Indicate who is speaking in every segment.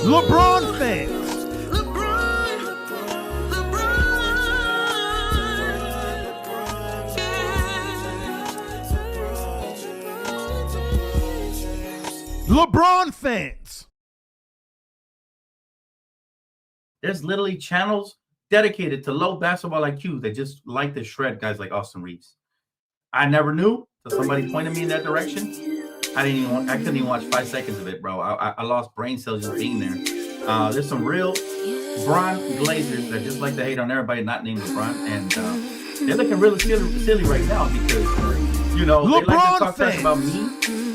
Speaker 1: LeBron fans. LeBron fans.
Speaker 2: There's literally channels dedicated to low basketball IQ that just like to shred guys like Austin Reeves. I never knew, so somebody pointed me in that direction. I couldn't even watch 5 seconds of it, bro. I lost brain cells just being there. There's some real blazers that just like to hate on everybody not named LeBron, and they're looking really silly right now because they like to talk trash about me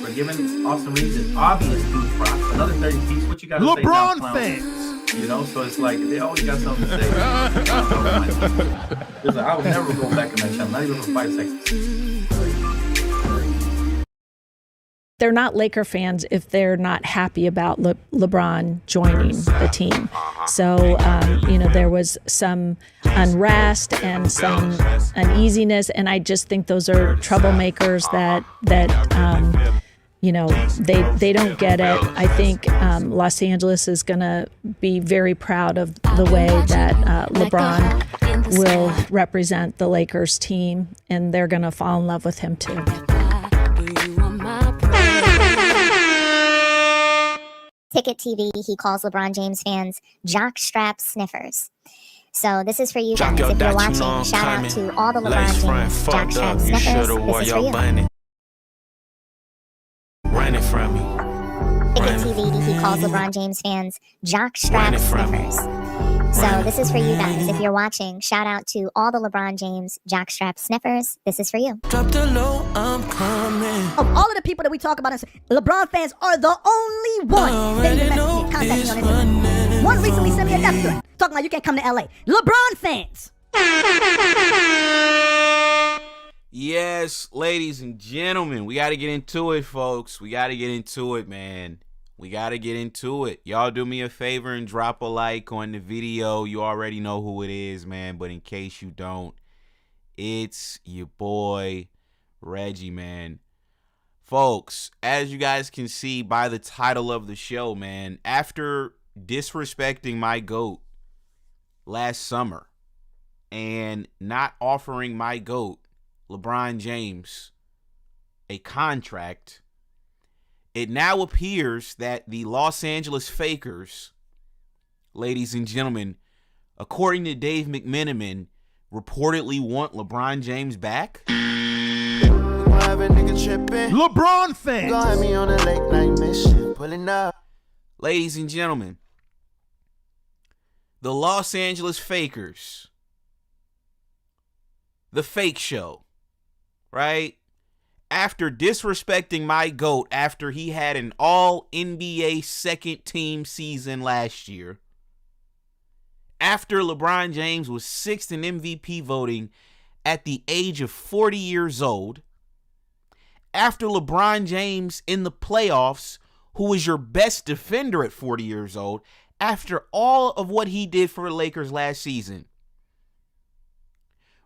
Speaker 2: for giving Austin Reeves this obvious huge prop, another 30 piece. What you got to say now,
Speaker 1: LeBron fans.
Speaker 2: So it's like they always got something to say. Listen, I would never go back in that channel, not even for 5 seconds.
Speaker 3: They're not Laker fans if they're not happy about LeBron joining the team. So, there was some unrest and some uneasiness, and I just think those are troublemakers that they don't get it. I think Los Angeles is going to be very proud of the way that LeBron will represent the Lakers team, and they're going to fall in love with him too.
Speaker 4: Ticket TV, he calls LeBron James fans jockstrap sniffers. So this is for you guys. If you're watching, shout out to all the LeBron James jockstrap sniffers. This is for you.
Speaker 5: Running from me.
Speaker 4: Ticket TV, he calls LeBron James fans jockstrap sniffers. So this is for you guys. If you're watching, shout out to all the LeBron James jockstrap sniffers. This is for you.
Speaker 5: Drop the low, I'm coming.
Speaker 6: Of all of the people that we talk about, LeBron fans are the only one that even messaged me, contacted me on Instagram. One recently sent me a death threat, talking about you can't come to LA. LeBron fans.
Speaker 7: Yes, ladies and gentlemen, we got to get into it, folks. We got to get into it, man. We got to get into it. Y'all do me a favor and drop a like on the video. You already know who it is, man. But in case you don't, it's your boy, Reggie, man. Folks, as you guys can see by the title of the show, man, after disrespecting my GOAT last summer and not offering my GOAT, LeBron James, a contract, it now appears that the Los Angeles Fakers, ladies and gentlemen, according to Dave McMenamin, reportedly want LeBron James back.
Speaker 1: LeBron fans.
Speaker 7: Ladies and gentlemen, the Los Angeles Fakers, the fake show, right? After disrespecting my GOAT after he had an all-NBA second team season last year, after LeBron James was sixth in MVP voting at the age of 40 years old, after LeBron James in the playoffs, who was your best defender at 40 years old, after all of what he did for the Lakers last season,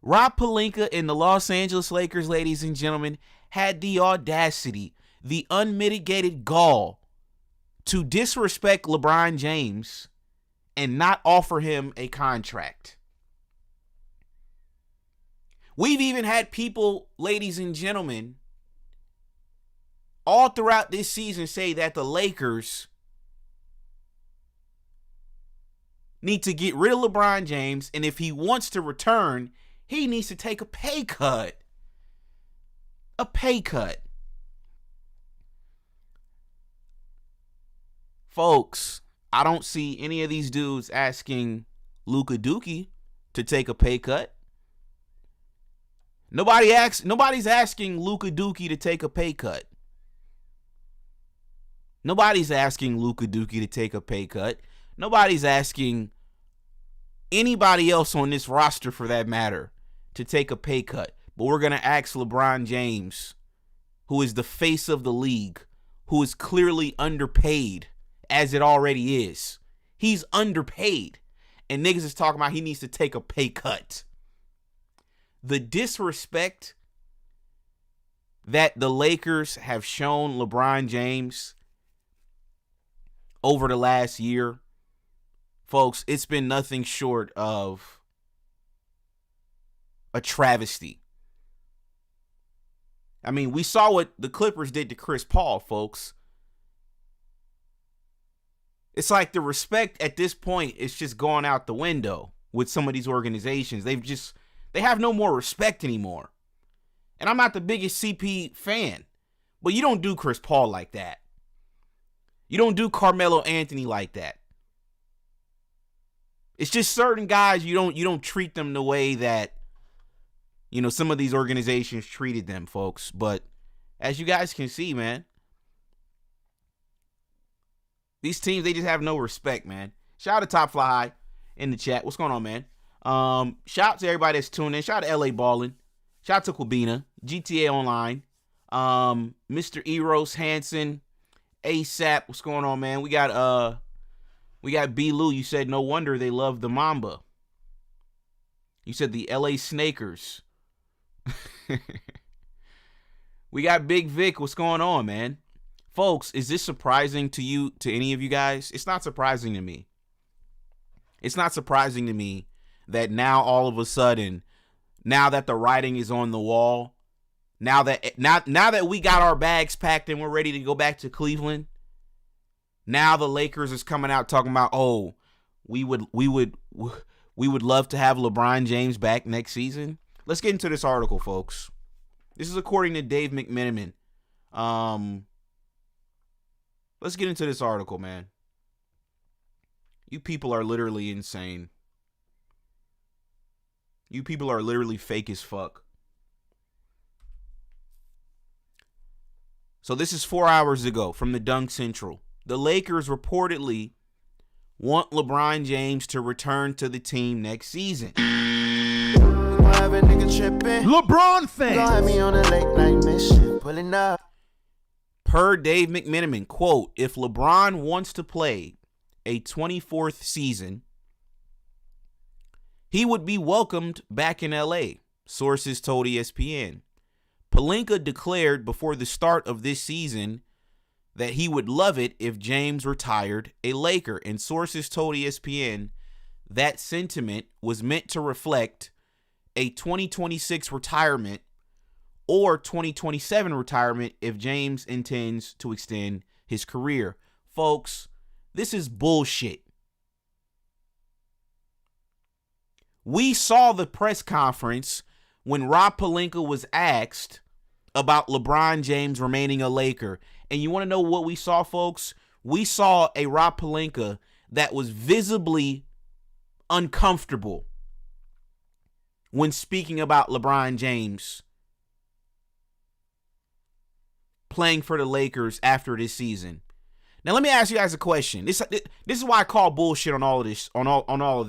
Speaker 7: Rob Pelinka and the Los Angeles Lakers, ladies and gentlemen, had the audacity, the unmitigated gall to disrespect LeBron James and not offer him a contract. We've even had people, ladies and gentlemen, all throughout this season say that the Lakers need to get rid of LeBron James, and if he wants to return, he needs to take a pay cut. A pay cut. Folks, I don't see any of these dudes asking Luka Dookie to take a pay cut. Nobody's asking Luka Dookie to take a pay cut. Nobody's asking Luka Dookie to take a pay cut. Nobody's asking anybody else on this roster, for that matter, to take a pay cut. But we're going to ask LeBron James, who is the face of the league, who is clearly underpaid, as it already is. He's underpaid. And niggas is talking about he needs to take a pay cut. The disrespect that the Lakers have shown LeBron James over the last year, folks, it's been nothing short of a travesty. I mean, we saw what the Clippers did to Chris Paul, folks. It's like the respect at this point is just gone out the window with some of these organizations. They have no more respect anymore. And I'm not the biggest CP fan, but you don't do Chris Paul like that. You don't do Carmelo Anthony like that. It's just certain guys, you don't treat them the way that, you know, some of these organizations treated them, folks. But as you guys can see, man, these teams, they just have no respect, man. Shout out to Top Fly High in the chat. What's going on, man? Shout out to everybody that's tuning in. Shout out to LA Ballin'. Shout out to Quabina, GTA Online, Mr. Eros Hansen, ASAP. What's going on, man? We got B. Lou. You said no wonder they love the Mamba. You said the LA Snakers. We got Big Vic. What's going on, man? Folks, is this surprising to you, to any of you guys? It's not surprising to me. It's not surprising to me that now all of a sudden, now that the writing is on the wall, now that we got our bags packed and we're ready to go back to Cleveland, now the Lakers is coming out talking about, oh, we would love to have LeBron James back next season. Let's get into this article, folks. This is according to Dave McMenamin. Let's get into this article, man. You people are literally insane. You people are literally fake as fuck. So this is 4 hours ago from the Dunk Central. The Lakers reportedly want LeBron James to return to the team next season.
Speaker 1: LeBron fans.
Speaker 7: Per Dave McMenamin, quote, if LeBron wants to play a 24th season, he would be welcomed back in LA, sources told ESPN. Pelinka declared before the start of this season that he would love it if James retired a Laker, and sources told ESPN that sentiment was meant to reflect a 2026 retirement or 2027 retirement if James intends to extend his career. Folks, this is bullshit. We saw the press conference when Rob Pelinka was asked about LeBron James remaining a Laker. And you want to know what we saw, folks? We saw a Rob Pelinka that was visibly uncomfortable when speaking about LeBron James playing for the Lakers after this season. Now, let me ask you guys a question. This is why I call bullshit on all of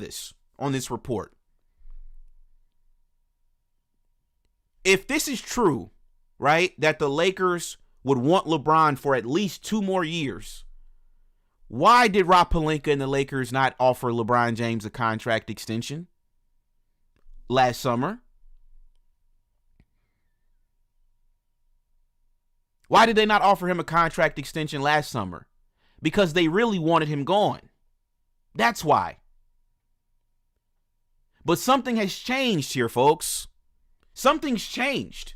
Speaker 7: this, on this report. If this is true, right, that the Lakers would want LeBron for at least 2 more years, why did Rob Pelinka and the Lakers not offer LeBron James a contract extension last summer? Why did they not offer him a contract extension last summer? Because they really wanted him gone. That's why. But something has changed here, folks. Something's changed.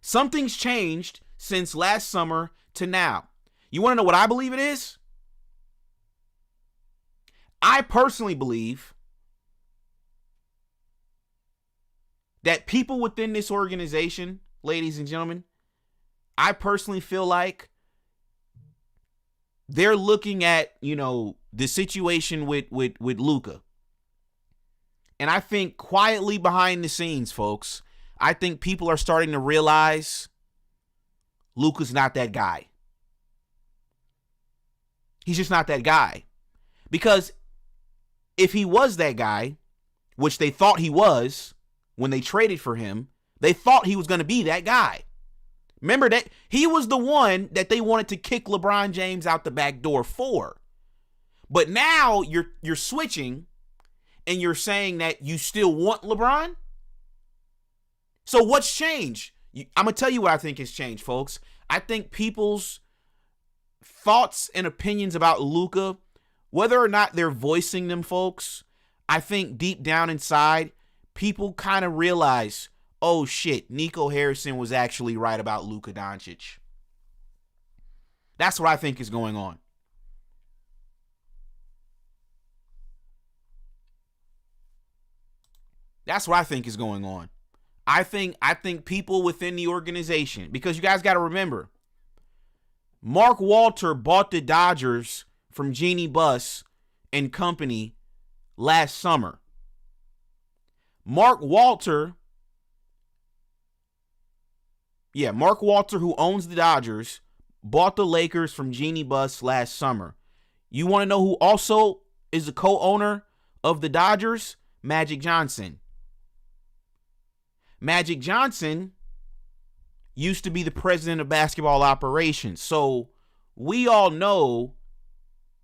Speaker 7: Something's changed since last summer to now. You want to know what I believe it is? I personally believe that people within this organization, ladies and gentlemen, I personally feel like they're looking at, you know, the situation with Luka. And I think quietly behind the scenes, folks, I think people are starting to realize Luka's not that guy. He's just not that guy. Because if he was that guy, which they thought he was when they traded for him, they thought he was going to be that guy. Remember that he was the one that they wanted to kick LeBron James out the back door for. But now you're switching and you're saying that you still want LeBron? So what's changed? I'm going to tell you what I think has changed, folks. I think people's thoughts and opinions about Luka, whether or not they're voicing them, folks, I think deep down inside, people kind of realize, oh shit, Nico Harrison was actually right about Luka Doncic. That's what I think is going on. That's what I think is going on. I think people within the organization, because you guys got to remember, Mark Walter bought the Dodgers from Jeannie Buss and company last summer. Mark Walter, who owns the Dodgers, bought the Lakers from Jeannie Buss last summer. You want to know who also is the co-owner of the Dodgers? Magic Johnson. Magic Johnson used to be the president of basketball operations. So we all know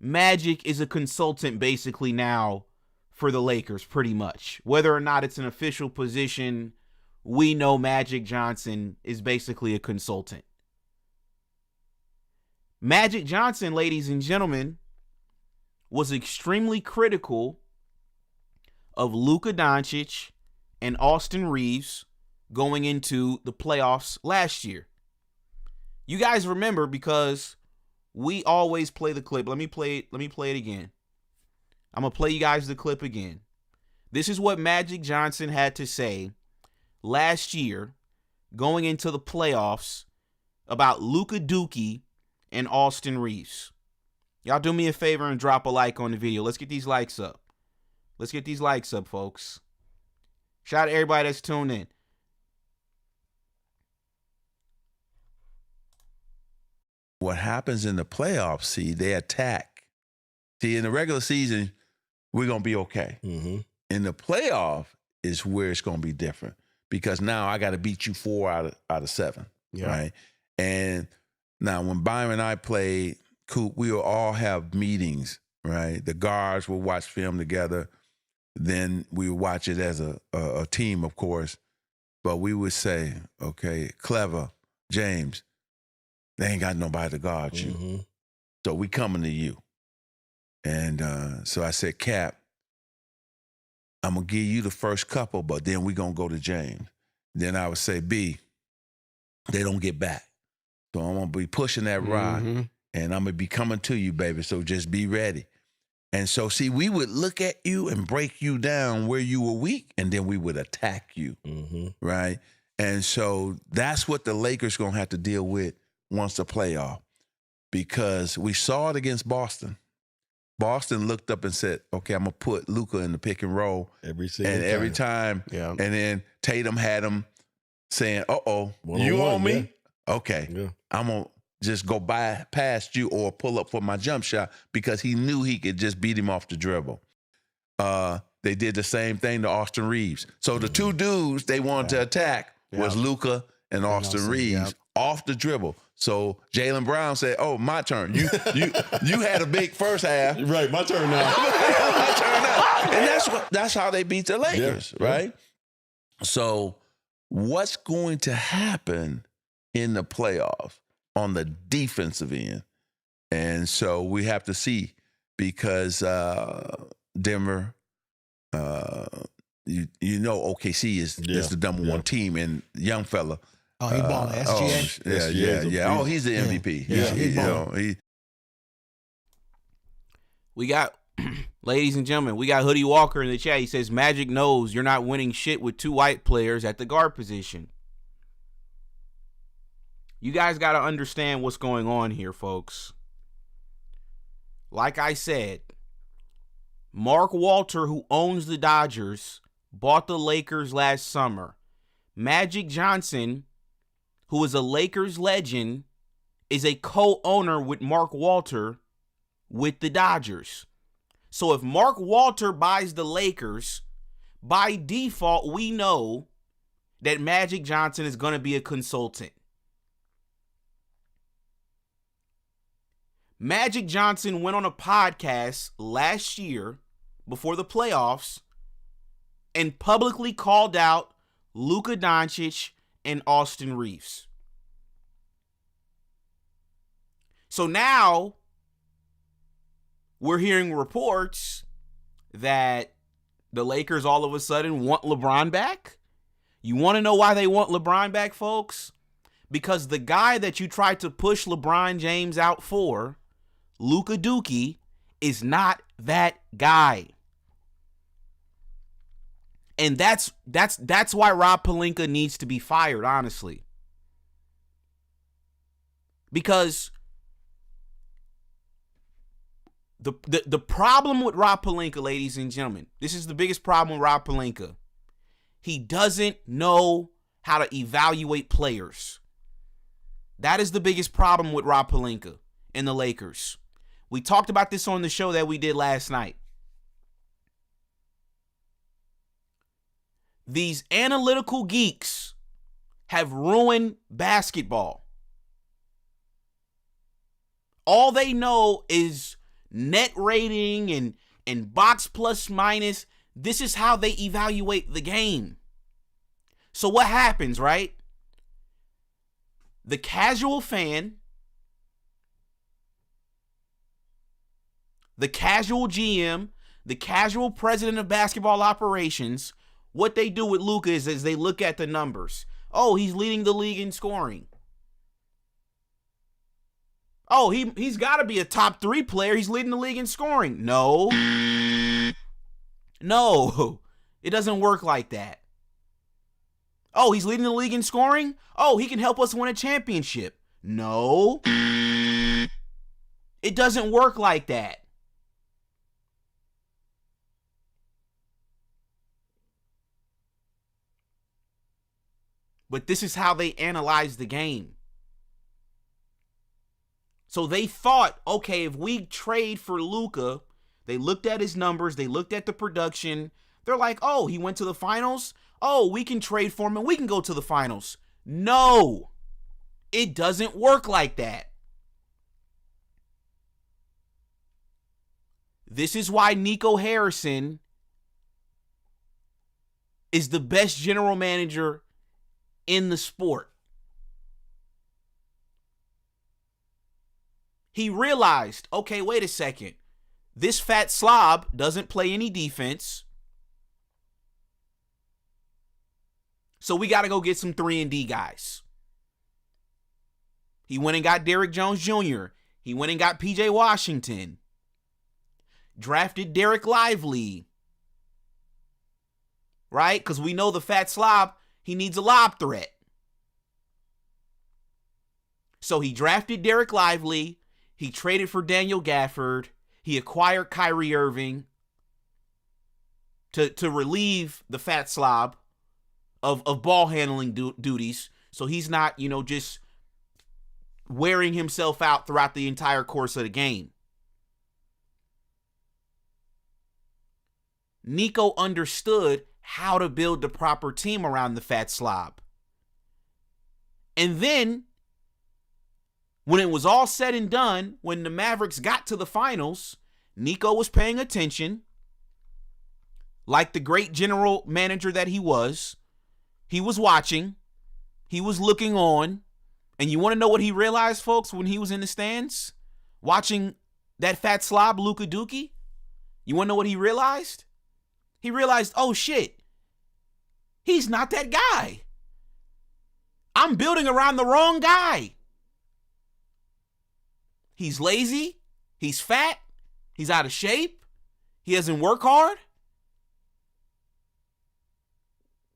Speaker 7: Magic is a consultant basically now for the Lakers, pretty much. Whether or not it's an official position, we know Magic Johnson is basically a consultant. Magic Johnson, ladies and gentlemen, was extremely critical of Luka Doncic and Austin Reeves going into the playoffs last year. You guys remember, because we always play the clip. Let me play it again. I'm going to play you guys the clip again. This is what Magic Johnson had to say last year going into the playoffs about Luka Dookie and Austin Reeves. Y'all do me a favor and drop a like on the video. Let's get these likes up. Let's get these likes up, folks. Shout out to everybody that's tuned in.
Speaker 8: What happens in the playoffs, see, they attack. See, in the regular season, we're going to be okay.
Speaker 9: Mm-hmm.
Speaker 8: In the playoff is where it's going to be different, because now I got to beat you 4 out of 7, right? And now when Byron and I played, Coop, we will all have meetings, right? The guards will watch film together. Then we would watch it as a team, of course. But we would say, okay, Clever, James, they ain't got nobody to guard you.
Speaker 9: Mm-hmm.
Speaker 8: So we coming to you. And so I said, Cap, I'm going to give you the first couple, but then we going to go to James. Then I would say, B, they don't get back. So I'm going to be pushing that rod,
Speaker 9: Mm-hmm.
Speaker 8: and I'm going to be coming to you, baby. So just be ready. And so, see, we would look at you and break you down where you were weak, and then we would attack you,
Speaker 9: Mm-hmm.
Speaker 8: right? And so that's what the Lakers going to have to deal with once the playoff, because we saw it against Boston. Boston looked up and said, okay, I'm going to put Luka in the pick and roll. Every time.
Speaker 9: Yeah.
Speaker 8: And then Tatum had him saying, uh-oh,
Speaker 9: One-on-one,
Speaker 8: you on me?
Speaker 9: yeah.
Speaker 8: Okay.
Speaker 9: Yeah.
Speaker 8: I'm going to just go by past you or pull up for my jump shot, because he knew he could just beat him off the dribble. They did the same thing to Austin Reeves. So the two dudes they wanted to attack was Luka and Austin Reeves off the dribble. So Jaylen Brown said, oh, my turn. You had a big first half.
Speaker 9: Right, my turn now.
Speaker 8: My turn now. And that's how they beat the Lakers, right? So what's going to happen in the playoffs on the defensive end? And so we have to see, because Denver, you know OKC is the number one team, and young fella.
Speaker 10: Oh, he balling. SGA.
Speaker 8: Yeah. Oh, he's the MVP.
Speaker 7: We got, ladies and gentlemen, we got Hoodie Walker in the chat. He says, Magic knows you're not winning shit with 2 white players at the guard position. You guys got to understand what's going on here, folks. Like I said, Mark Walter, who owns the Dodgers, bought the Lakers last summer. Magic Johnson, who is a Lakers legend, is a co-owner with Mark Walter with the Dodgers. So if Mark Walter buys the Lakers, by default, we know that Magic Johnson is going to be a consultant. Magic Johnson went on a podcast last year before the playoffs and publicly called out Luka Doncic and Austin Reeves. So now we're hearing reports that the Lakers all of a sudden want LeBron back. You want to know why they want LeBron back, folks? Because the guy that you tried to push LeBron James out for, Luka Dookie, is not that guy. And that's why Rob Pelinka needs to be fired, honestly. Because the problem with Rob Pelinka, ladies and gentlemen, this is the biggest problem with Rob Pelinka. He doesn't know how to evaluate players. That is the biggest problem with Rob Pelinka and the Lakers. We talked about this on the show that we did last night. These analytical geeks have ruined basketball. All they know is net rating and box plus minus. This is how they evaluate the game. So what happens, right? The casual fan, the casual GM, the casual president of basketball operations, what they do with Luka is they look at the numbers. Oh, he's leading the league in scoring. Oh, he's got to be a top 3 player. He's leading the league in scoring. No, it doesn't work like that. Oh, he's leading the league in scoring? Oh, he can help us win a championship. No, it doesn't work like that. But this is how they analyze the game. So they thought, okay, if we trade for Luka, they looked at his numbers, they looked at the production. They're like, oh, he went to the finals? Oh, we can trade for him and we can go to the finals. No, it doesn't work like that. This is why Nico Harrison is the best general manager in the sport. He realized, okay, wait a second. This fat slob doesn't play any defense. So we got to go get some 3-and-D guys. He went and got Derrick Jones Jr. He went and got PJ Washington. Drafted Derek Lively. Right? Because we know the fat slob, he needs a lob threat. So he drafted Derek Lively. He traded for Daniel Gafford. He acquired Kyrie Irving to relieve the fat slob of ball handling duties. So he's not, just wearing himself out throughout the entire course of the game. Nico understood how to build the proper team around the fat slob. And then, when it was all said and done, when the Mavericks got to the finals, Nico was paying attention. Like the great general manager that he was. He was watching. He was looking on. And you want to know what he realized, folks, when he was in the stands? Watching that fat slob, Luka Dookie? You want to know what he realized? He realized, oh shit, he's not that guy. I'm building around the wrong guy. He's lazy. He's fat. He's out of shape. He doesn't work hard.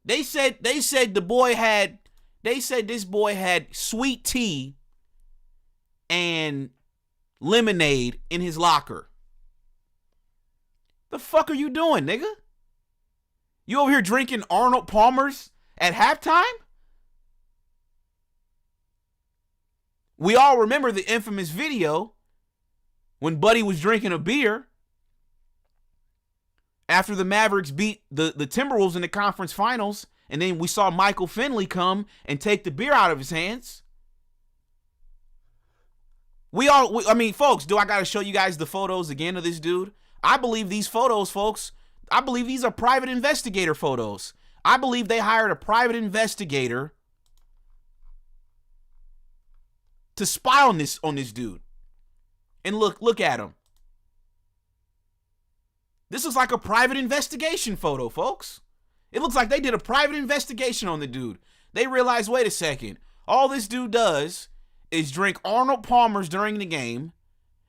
Speaker 7: They said this boy had sweet tea and lemonade in his locker. The fuck are you doing, nigga? You over here drinking Arnold Palmer's at halftime? We all remember the infamous video when Buddy was drinking a beer after the Mavericks beat the Timberwolves in the conference finals, and then we saw Michael Finley come and take the beer out of his hands. Folks, do I got to show you guys the photos again of this dude? I believe these photos, folks, I believe these are private investigator photos. I believe they hired a private investigator to spy on this dude. And look at him. This is like a private investigation photo, folks. It looks like they did a private investigation on the dude. They realized, wait a second, all this dude does is drink Arnold Palmer's during the game,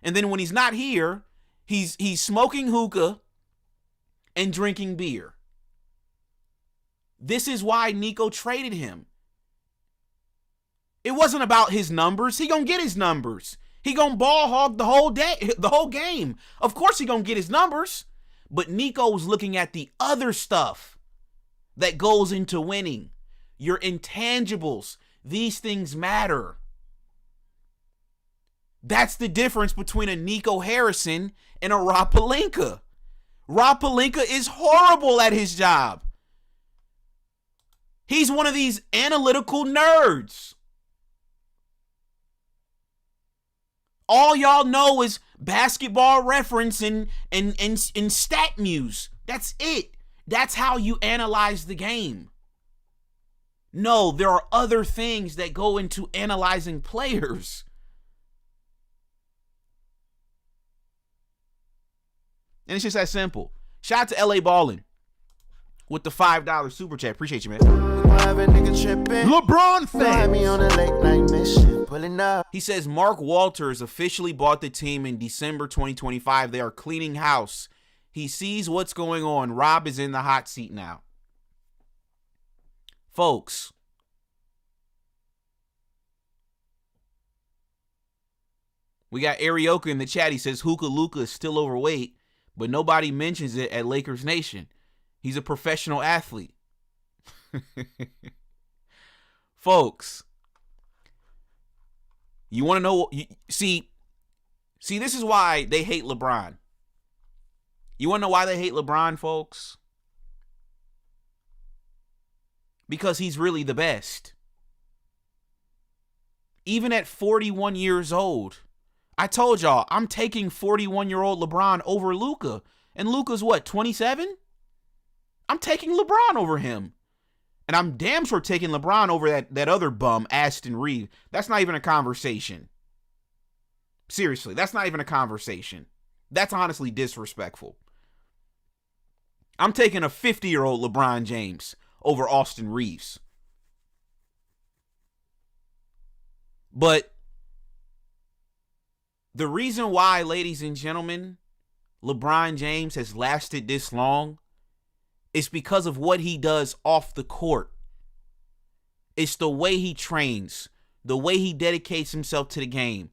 Speaker 7: and then when he's not here, he's smoking hookah and drinking beer. This is why Nico traded him. It wasn't about his numbers. He gonna get his numbers. He gonna ball hog the whole day, the whole game. Of course he gonna get his numbers. But Nico was looking at the other stuff that goes into winning. Your intangibles. These things matter. That's the difference between a Nico Harrison and a Rob Pelinka. Rob Pelinka is horrible at his job. He's one of these analytical nerds. All y'all know is Basketball Reference and Stat Muse. That's it. That's how you analyze the game. No, there are other things that go into analyzing players. And it's just that simple. Shout out to LA Ballin with the $5 super chat. Appreciate you, man.
Speaker 1: LeBron fans.
Speaker 7: He says Mark Walters officially bought the team in December 2025. They are cleaning house. He sees what's going on. Rob is in the hot seat now. Folks, we got Arioka in the chat. He says Hookah Luka is still overweight, but nobody mentions it at Lakers Nation. He's a professional athlete. Folks, you want to know? See, this is why they hate LeBron. You want to know why they hate LeBron, folks? Because he's really the best. Even at 41 years old, I told y'all, I'm taking 41-year-old LeBron over Luka. And Luka's what, 27? I'm taking LeBron over him. And I'm damn sure taking LeBron over that other bum, Aston Reed. That's not even a conversation. Seriously, that's not even a conversation. That's honestly disrespectful. I'm taking a 50-year-old LeBron James over Austin Reeves. But the reason why, ladies and gentlemen, LeBron James has lasted this long is because of what he does off the court. It's the way he trains, the way he dedicates himself to the game,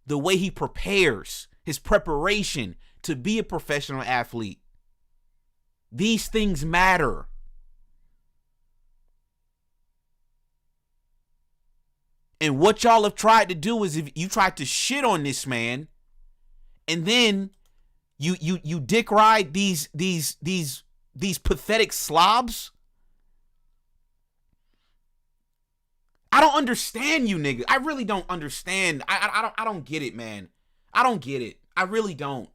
Speaker 7: the way he prepares, his preparation to be a professional athlete. These things matter. And what y'all have tried to do is, if you tried to shit on this man, and then you dick ride these pathetic slobs. I don't understand you niggas. I really don't understand. I don't get it, man. I don't get it. I really don't.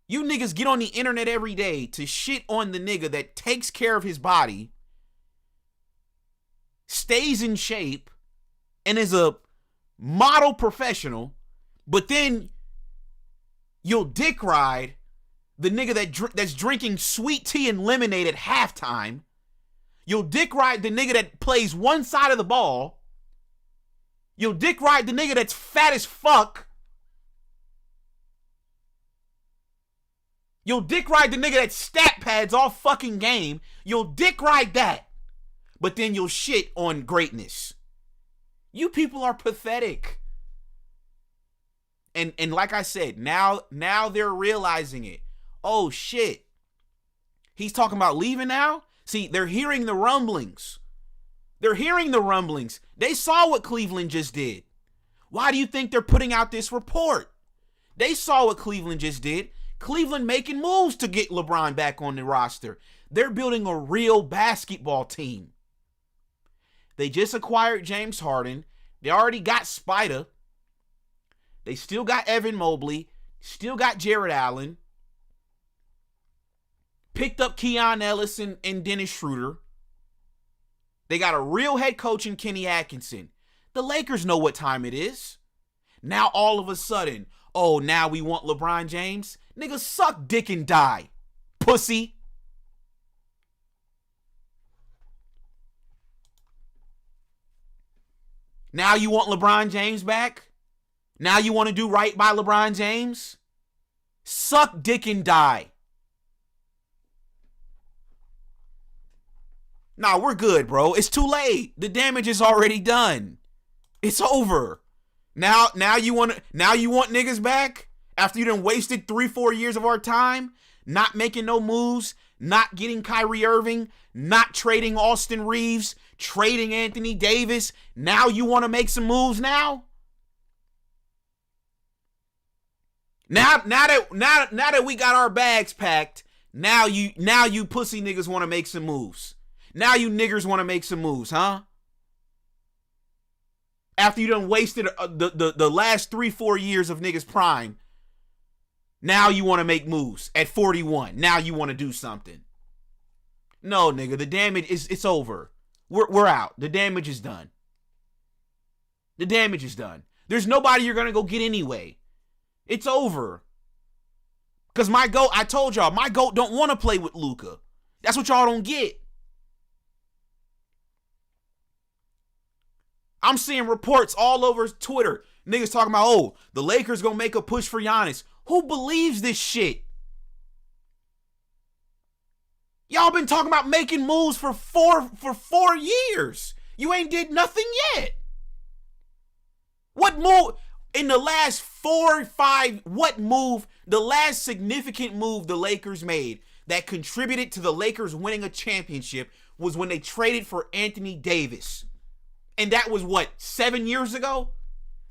Speaker 7: You niggas get on the internet every day to shit on the nigga that takes care of his body, stays in shape, and is a model professional, but then you'll dick ride the nigga that's drinking sweet tea and lemonade at halftime. You'll dick ride the nigga that plays one side of the ball. You'll dick ride the nigga that's fat as fuck. You'll dick ride the nigga that stat pads all fucking game. You'll dick ride that. But then you'll shit on greatness. You people are pathetic. And like I said, now they're realizing it. Oh shit. He's talking about leaving now? See, they're hearing the rumblings. They're hearing the rumblings. They saw what Cleveland just did. Why do you think they're putting out this report? They saw what Cleveland just did. Cleveland making moves to get LeBron back on the roster. They're building a real basketball team. They just acquired James Harden. They already got Spider. They still got Evan Mobley. Still got Jared Allen. Picked up Keon Ellis and Dennis Schroeder. They got a real head coach in Kenny Atkinson. The Lakers know what time it is. Now all of a sudden, oh, now we want LeBron James? Nigga, suck dick and die, pussy. Now you want LeBron James back? Now you want to do right by LeBron James? Suck dick and die. Nah, we're good, bro. It's too late. The damage is already done. It's over. Now you want niggas back after you done wasted 3-4 years of our time, not making no moves, not getting Kyrie Irving, not trading Austin Reeves, trading Anthony Davis. Now you want to make some moves now? Now that we got our bags packed, now you pussy niggas want to make some moves. Now you niggers want to make some moves, huh? After you done wasted the last 3-4 years of niggas prime, now you want to make moves at 41. Now you want to do something. No, nigga, the damage it's over. We're out. The damage is done. The damage is done. There's nobody you're gonna go get anyway. It's over. Cause my GOAT, I told y'all, my GOAT don't want to play with Luka. That's what y'all don't get. I'm seeing reports all over Twitter. Niggas talking about, oh, the Lakers gonna make a push for Giannis. Who believes this shit? Y'all been talking about making moves for 4 years. You ain't did nothing yet. What move in the last 4 or 5? What move? The last significant move the Lakers made that contributed to the Lakers winning a championship was when they traded for Anthony Davis. And that was what, 7 years ago?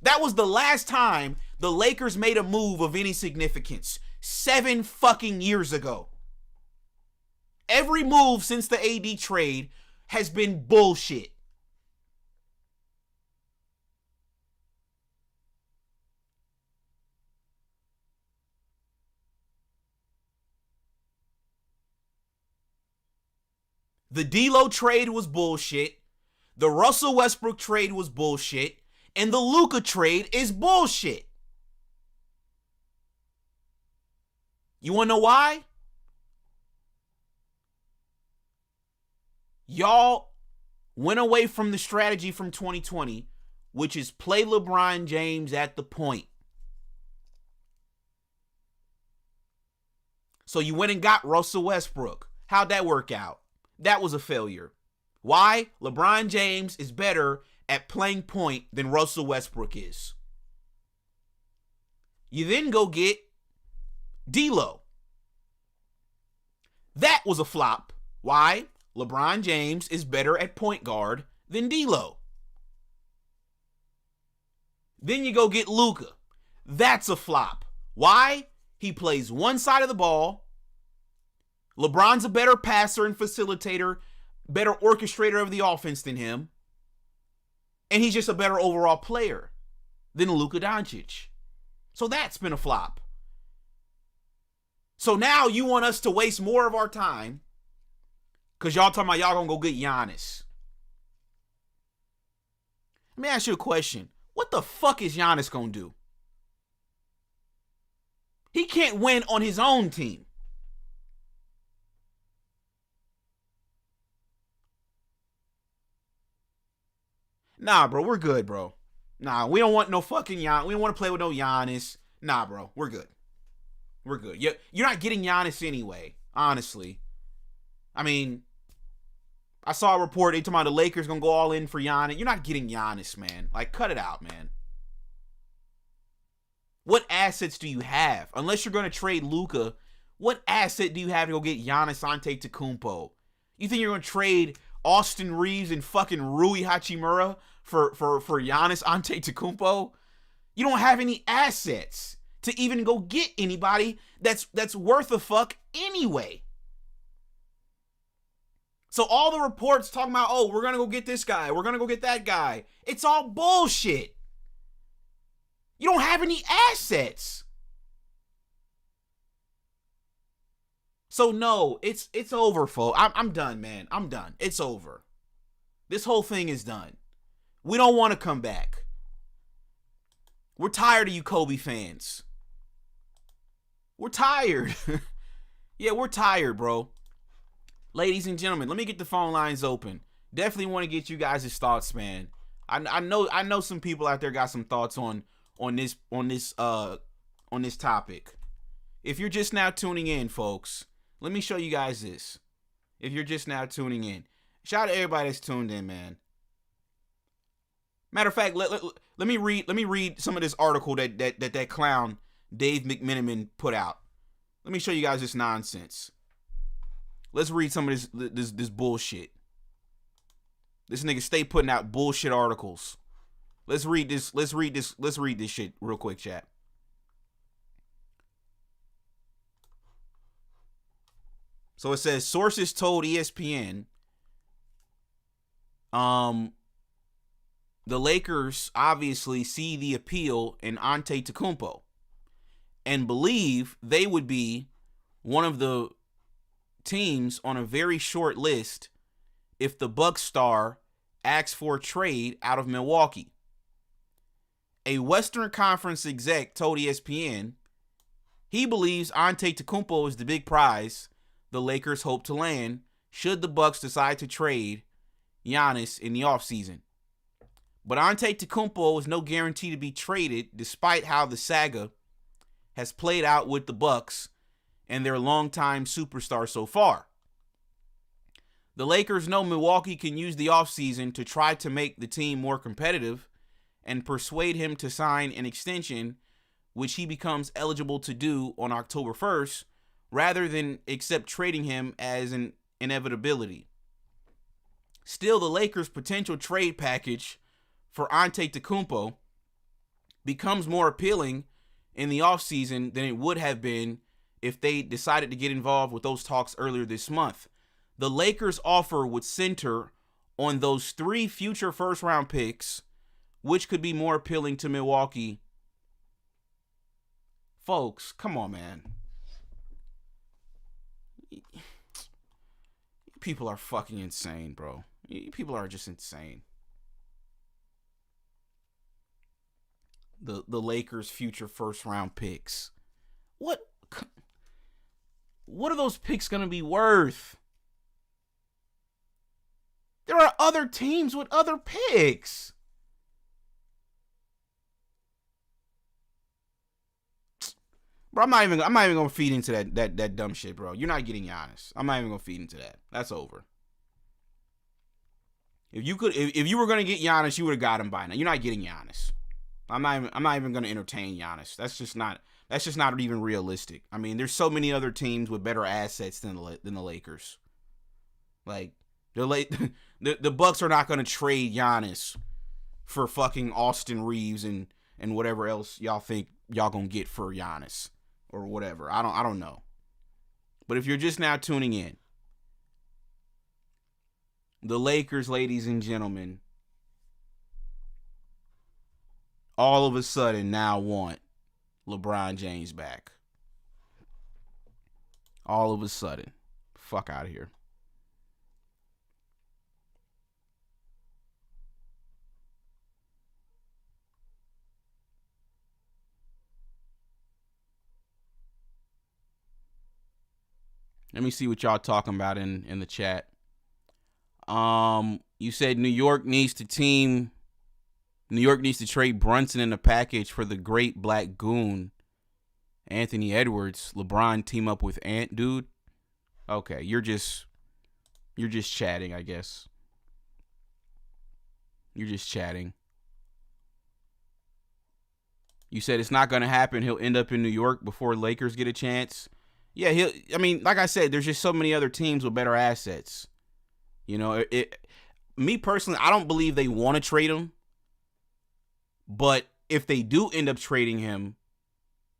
Speaker 7: That was the last time the Lakers made a move of any significance. 7 fucking years ago. Every move since the AD trade has been bullshit. The D'Lo trade was bullshit. The Russell Westbrook trade was bullshit. And the Luka trade is bullshit. You want to know why? Y'all went away from the strategy from 2020, which is play LeBron James at the point. So you went and got Russell Westbrook. How'd that work out? That was a failure. Why? LeBron James is better at playing point than Russell Westbrook is. You then go get D'Lo. That was a flop. Why? LeBron James is better at point guard than D'Lo. Then you go get Luka. That's a flop. Why? He plays one side of the ball. LeBron's a better passer and facilitator, better orchestrator of the offense than him. And he's just a better overall player than Luka Doncic. So that's been a flop. So now you want us to waste more of our time because y'all talking about y'all gonna go get Giannis. Let me ask you a question. What the fuck is Giannis gonna do? He can't win on his own team. Nah, bro, we're good, bro. Nah, we don't want no fucking Giannis. We don't want to play with no Giannis. Nah, bro, we're good. We're good. You're not getting Giannis anyway, honestly. I mean, I saw a report they talking about the Lakers gonna go all in for Giannis. You're not getting Giannis, man. Like, cut it out, man. What assets do you have? Unless you're gonna trade Luka, what asset do you have to go get Giannis Antetokounmpo? You think you're gonna trade Austin Reeves and fucking Rui Hachimura for Giannis Antetokounmpo? You don't have any assets to even go get anybody that's worth a fuck anyway. So all the reports talking about, oh, we're gonna go get this guy, we're gonna go get that guy, it's all bullshit. You don't have any assets. So no, it's over, folks. I'm done, man. I'm done. It's over. This whole thing is done. We don't want to come back. We're tired of you Kobe fans. We're tired. Yeah, we're tired, bro. Ladies and gentlemen, let me get the phone lines open. Definitely want to get you guys' thoughts, man. I know some people out there got some thoughts on this topic. If you're just now tuning in, folks, let me show you guys this. If you're just now tuning in, shout out to everybody that's tuned in, man. Matter of fact, let me read some of this article that clown Dave McMenamin put out. Let me show you guys this nonsense. Let's read some of this bullshit. This nigga stay putting out bullshit articles. Let's read this shit real quick, chat. So it says sources told ESPN the Lakers obviously see the appeal in Antetokounmpo and believe they would be one of the teams on a very short list if the Bucks star asks for a trade out of Milwaukee. A Western Conference exec told ESPN he believes Antetokounmpo is the big prize the Lakers hope to land should the Bucks decide to trade Giannis in the offseason. But Antetokounmpo is no guarantee to be traded despite how the saga has played out with the Bucks and their longtime superstar so far. The Lakers know Milwaukee can use the offseason to try to make the team more competitive and persuade him to sign an extension, which he becomes eligible to do on October 1st, rather than accept trading him as an inevitability. Still, the Lakers' potential trade package for Antetokounmpo becomes more appealing in the offseason than it would have been if they decided to get involved with those talks earlier this month. The Lakers' offer would center on those 3 future first-round picks, which could be more appealing to Milwaukee. Folks, come on, man. People are fucking insane, bro. People are just insane. The Lakers' future first-round picks. What are those picks going to be worth? There are other teams with other picks. Bro, I'm not even gonna feed into that dumb shit, bro. You're not getting Giannis. I'm not even gonna feed into that. That's over. If you were gonna get Giannis, you would have got him by now. You're not getting Giannis. I'm not even gonna entertain Giannis. That's just not even realistic. I mean, there's so many other teams with better assets than the Lakers. Like the Bucks are not gonna trade Giannis for fucking Austin Reeves and whatever else y'all think y'all gonna get for Giannis or whatever. I don't know. But if you're just now tuning in, the Lakers, ladies and gentlemen, all of a sudden now want LeBron James back. All of a sudden. Fuck out of here. Let me see what y'all talking about in the chat. You said New York needs to trade Brunson in a package for the great black goon, Anthony Edwards. LeBron team up with Ant, dude. Okay, you're just chatting, I guess. You're just chatting. You said it's not going to happen. He'll end up in New York before Lakers get a chance. Yeah, like I said, there's just so many other teams with better assets. You know, me personally, I don't believe they want to trade him. But if they do end up trading him,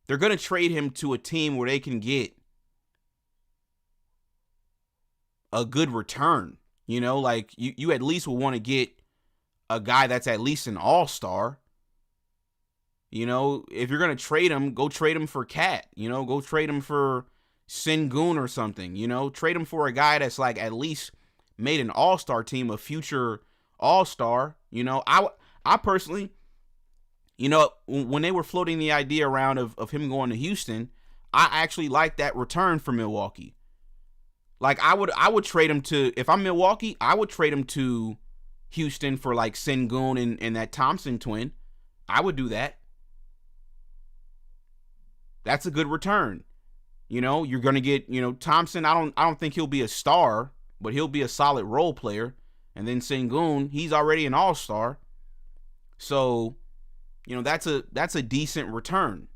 Speaker 7: they're going to trade him to a team where they can get a good return. You know, like you at least will want to get a guy that's at least an all-star. You know, if you're going to trade him, go trade him for Cat. You know, go trade him for Sengun or something. You know, trade him for a guy that's like at least made an all-star team, a future all-star. You know, I personally, You know, when they were floating the idea around of him going to Houston, I actually like that return for Milwaukee. Like I would trade him to, if I'm Milwaukee, I would trade him to Houston for like Sengun and that Thompson twin. I would do that. That's a good return. You know, you're gonna get, you know, Thompson. I don't think he'll be a star, but he'll be a solid role player. And then Sengun, he's already an all-star. So, you know, that's a decent return.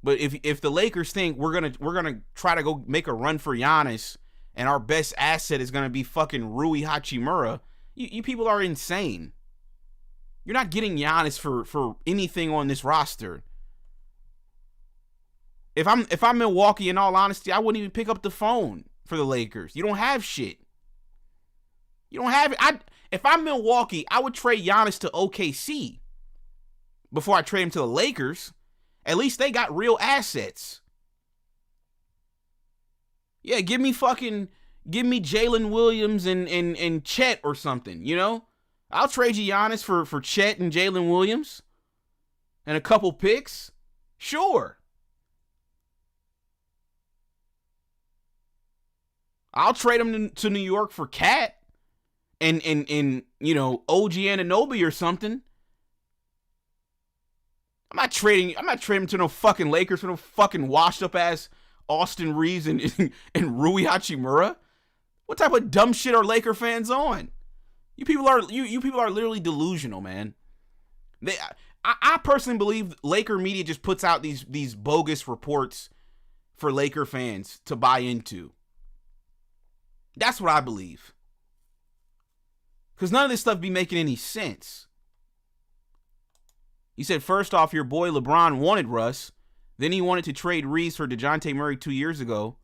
Speaker 7: But if the Lakers think we're gonna try to go make a run for Giannis and our best asset is gonna be fucking Rui Hachimura, you people are insane. You're not getting Giannis for anything on this roster. If I'm Milwaukee, in all honesty, I wouldn't even pick up the phone for the Lakers. You don't have shit. You don't have it. If I'm Milwaukee, I would trade Giannis to OKC before I trade him to the Lakers. At least they got real assets. Yeah, give me Jalen Williams and Chet or something, you know? I'll trade you Giannis for Chet and Jalen Williams and a couple picks. Sure. I'll trade him to New York for Cat and you know, OG Anunoby or something. I'm not trading him to no fucking Lakers for no fucking washed up ass Austin Reeves and Rui Hachimura. What type of dumb shit are Laker fans on? You people are literally delusional, man. I personally believe Laker media just puts out these bogus reports for Laker fans to buy into. That's what I believe. Because none of this stuff be making any sense. He said, first off, your boy LeBron wanted Russ. Then he wanted to trade Reeves for DeJounte Murray 2 years ago.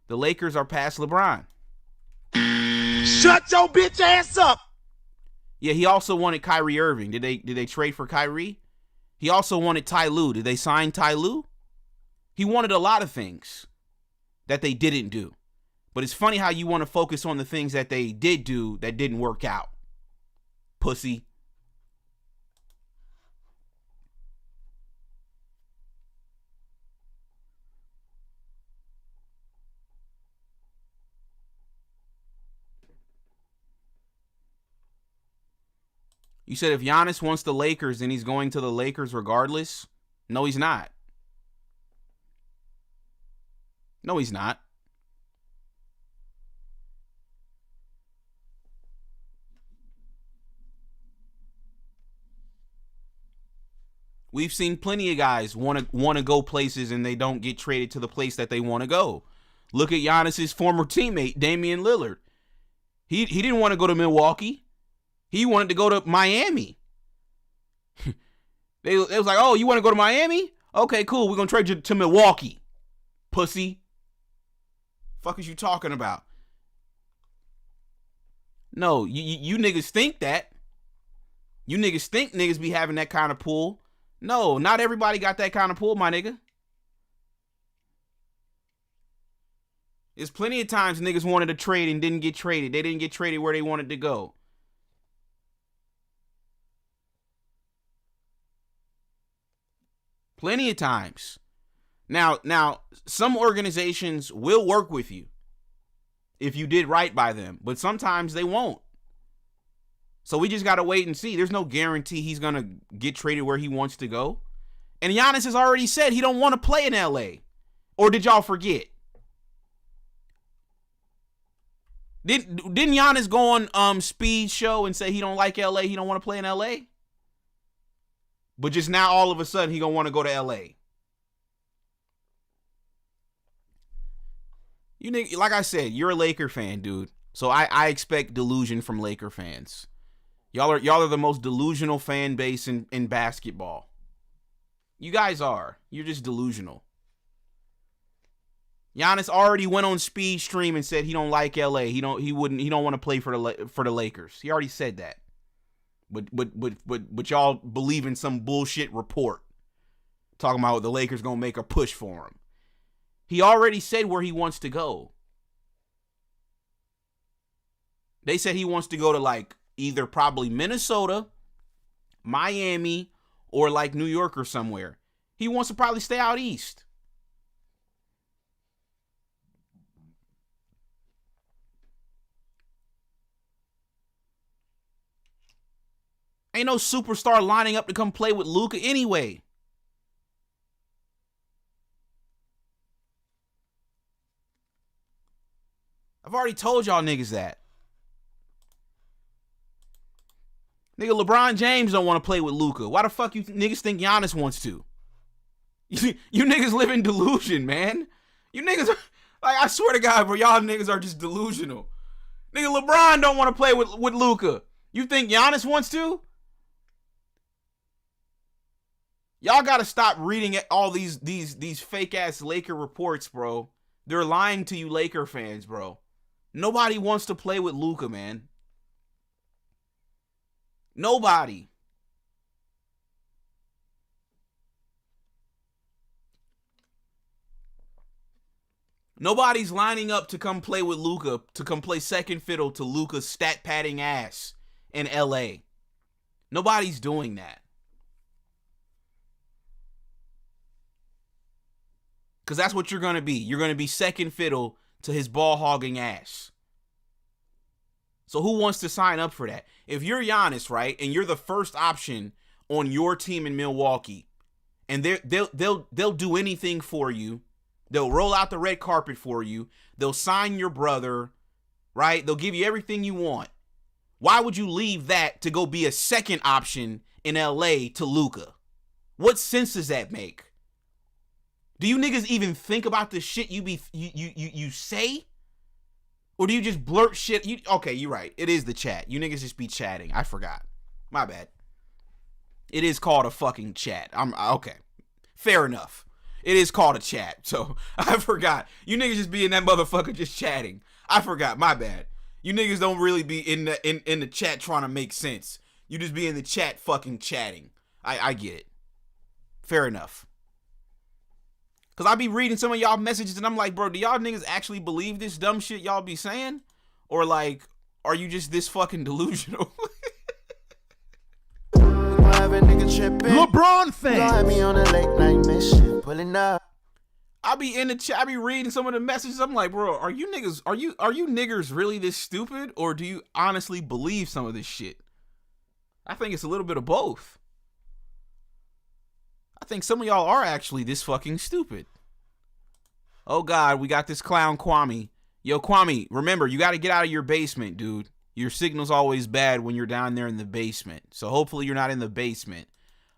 Speaker 7: The Lakers are past LeBron.
Speaker 1: Shut your bitch ass up.
Speaker 7: Yeah, he also wanted Kyrie Irving. Did they trade for Kyrie? He also wanted Ty Lue. Did they sign Ty Lue? He wanted a lot of things that they didn't do. But it's funny how you want to focus on the things that they did do that didn't work out. Pussy. You said if Giannis wants the Lakers, then he's going to the Lakers regardless? No, he's not. No, he's not. We've seen plenty of guys want to go places and they don't get traded to the place that they want to go. Look at Giannis's former teammate, Damian Lillard. He didn't want to go to Milwaukee. He wanted to go to Miami. They was like, oh, you want to go to Miami? Okay, cool. We're going to trade you to Milwaukee. Pussy. Fuck is you talking about? No, you niggas think that. You niggas think niggas be having that kind of pull. No, not everybody got that kind of pull, my nigga. There's plenty of times niggas wanted to trade and didn't get traded. They didn't get traded where they wanted to go. Plenty of times. Now, some organizations will work with you if you did right by them, but sometimes they won't. So we just got to wait and see. There's no guarantee he's going to get traded where he wants to go. And Giannis has already said he don't want to play in LA. Or did y'all forget? Didn't Giannis go on Speed Show and say he don't like LA, he don't want to play in LA? But just now all of a sudden he going to want to go to LA. You nigga, like I said, you're a Laker fan, dude. So I expect delusion from Laker fans. Y'all are the most delusional fan base in basketball. You guys are. You're just delusional. Giannis already went on Speed Stream and said he don't like LA. He don't want to play for the Lakers. He already said that. But y'all believe in some bullshit report talking about the Lakers gonna make a push for him. He already said where he wants to go. They said he wants to go to like either probably Minnesota, Miami, or like New York or somewhere. He wants to probably stay out east. Ain't no superstar lining up to come play with Luka anyway. I've already told y'all niggas that. Nigga, LeBron James don't want to play with Luka. Why the fuck you niggas think Giannis wants to? You niggas live in delusion, man. You niggas, like, I swear to God, bro, y'all niggas are just delusional. Nigga, LeBron don't want to play with Luka. You think Giannis wants to? Y'all gotta stop reading all these fake ass Laker reports, bro. They're lying to you Laker fans, bro. Nobody wants to play with Luka, man. Nobody. Nobody's lining up to come play with Luka, to come play second fiddle to Luka's stat padding ass in LA. Nobody's doing that. Because that's what you're going to be. You're going to be second fiddle to his ball hogging ass. So who wants to sign up for that? If you're Giannis, right, and you're the first option on your team in Milwaukee, and they'll do anything for you. They'll roll out the red carpet for you. They'll sign your brother, right? They'll give you everything you want. Why would you leave that to go be a second option in LA to Luka? What sense does that make? Do you niggas even think about the shit you say? Or do you just blurt shit? Okay, you're right. It is the chat. You niggas just be chatting. I forgot. My bad. It is called a fucking chat. Okay. Fair enough. It is called a chat. So I forgot. You niggas just be in that motherfucker just chatting. I forgot. My bad. You niggas don't really be in the chat trying to make sense. You just be in the chat fucking chatting. I get it. Fair enough. Because I be reading some of y'all messages and I'm like, bro, do y'all niggas actually believe this dumb shit y'all be saying? Or like, are you just this fucking delusional?
Speaker 1: LeBron fans.
Speaker 7: I be in the chat, I be reading some of the messages. I'm like, bro, are you niggers really this stupid? Or do you honestly believe some of this shit? I think it's a little bit of both. I think some of y'all are actually this fucking stupid. Oh God, we got this clown Kwame. Yo, Kwame, remember, you got to get out of your basement, dude. Your signal's always bad when you're down there in the basement. So hopefully you're not in the basement.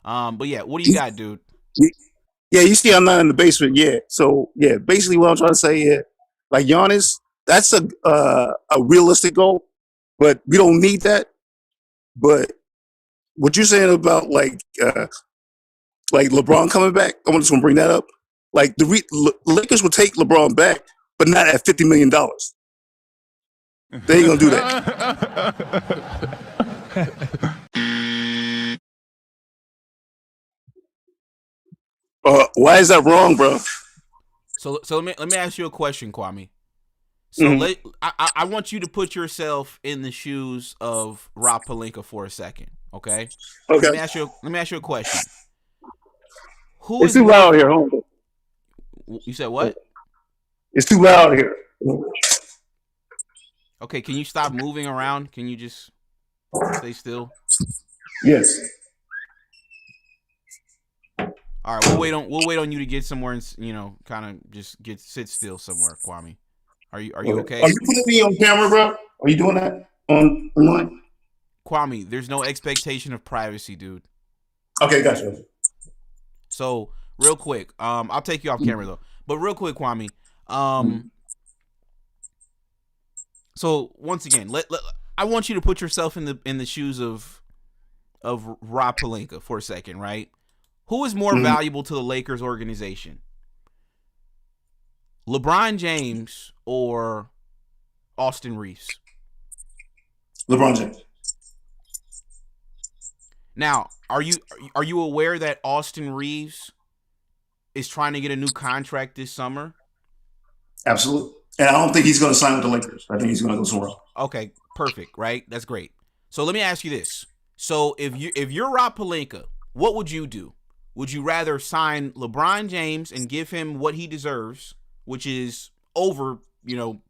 Speaker 7: But yeah, what do you got, dude?
Speaker 9: Yeah, you see I'm not in the basement yet. So yeah, basically what I'm trying to say is, like Giannis, that's a realistic goal, but we don't need that. But what you're saying about like LeBron coming back, I'm just gonna bring that up. Like the Lakers will take LeBron back, but not at $50 million. They ain't gonna do that. Why is that wrong, bro?
Speaker 7: So let me ask you a question, Kwame. So I want you to put yourself in the shoes of Rob Pelinka for a second, okay?
Speaker 9: Okay.
Speaker 7: Let me ask you a question.
Speaker 9: It's too loud here. Hold on.
Speaker 7: You said what?
Speaker 9: It's too loud here.
Speaker 7: Okay, can you stop moving around? Can you just stay still?
Speaker 9: Yes.
Speaker 7: All right, we'll wait on you to get somewhere and kind of just sit still somewhere, Kwame. Are you okay?
Speaker 9: Are you putting me on camera, bro? Are you doing that online?
Speaker 7: Kwame, there's no expectation of privacy, dude.
Speaker 9: Okay, gotcha.
Speaker 7: So real quick, I'll take you off camera though. But real quick, Kwame, so once again, I want you to put yourself in the shoes of Rob Pelinka for a second, right? Who is more valuable to the Lakers organization? LeBron James or Austin Reeves?
Speaker 9: LeBron James.
Speaker 7: Now, are you aware that Austin Reeves is trying to get a new contract this summer?
Speaker 9: Absolutely. And I don't think he's going to sign with the Lakers. I think he's going to go somewhere else.
Speaker 7: Okay, perfect, right? That's great. So let me ask you this. So if you're Rob Pelinka what would you do? Would you rather sign LeBron James and give him what he deserves, which is over,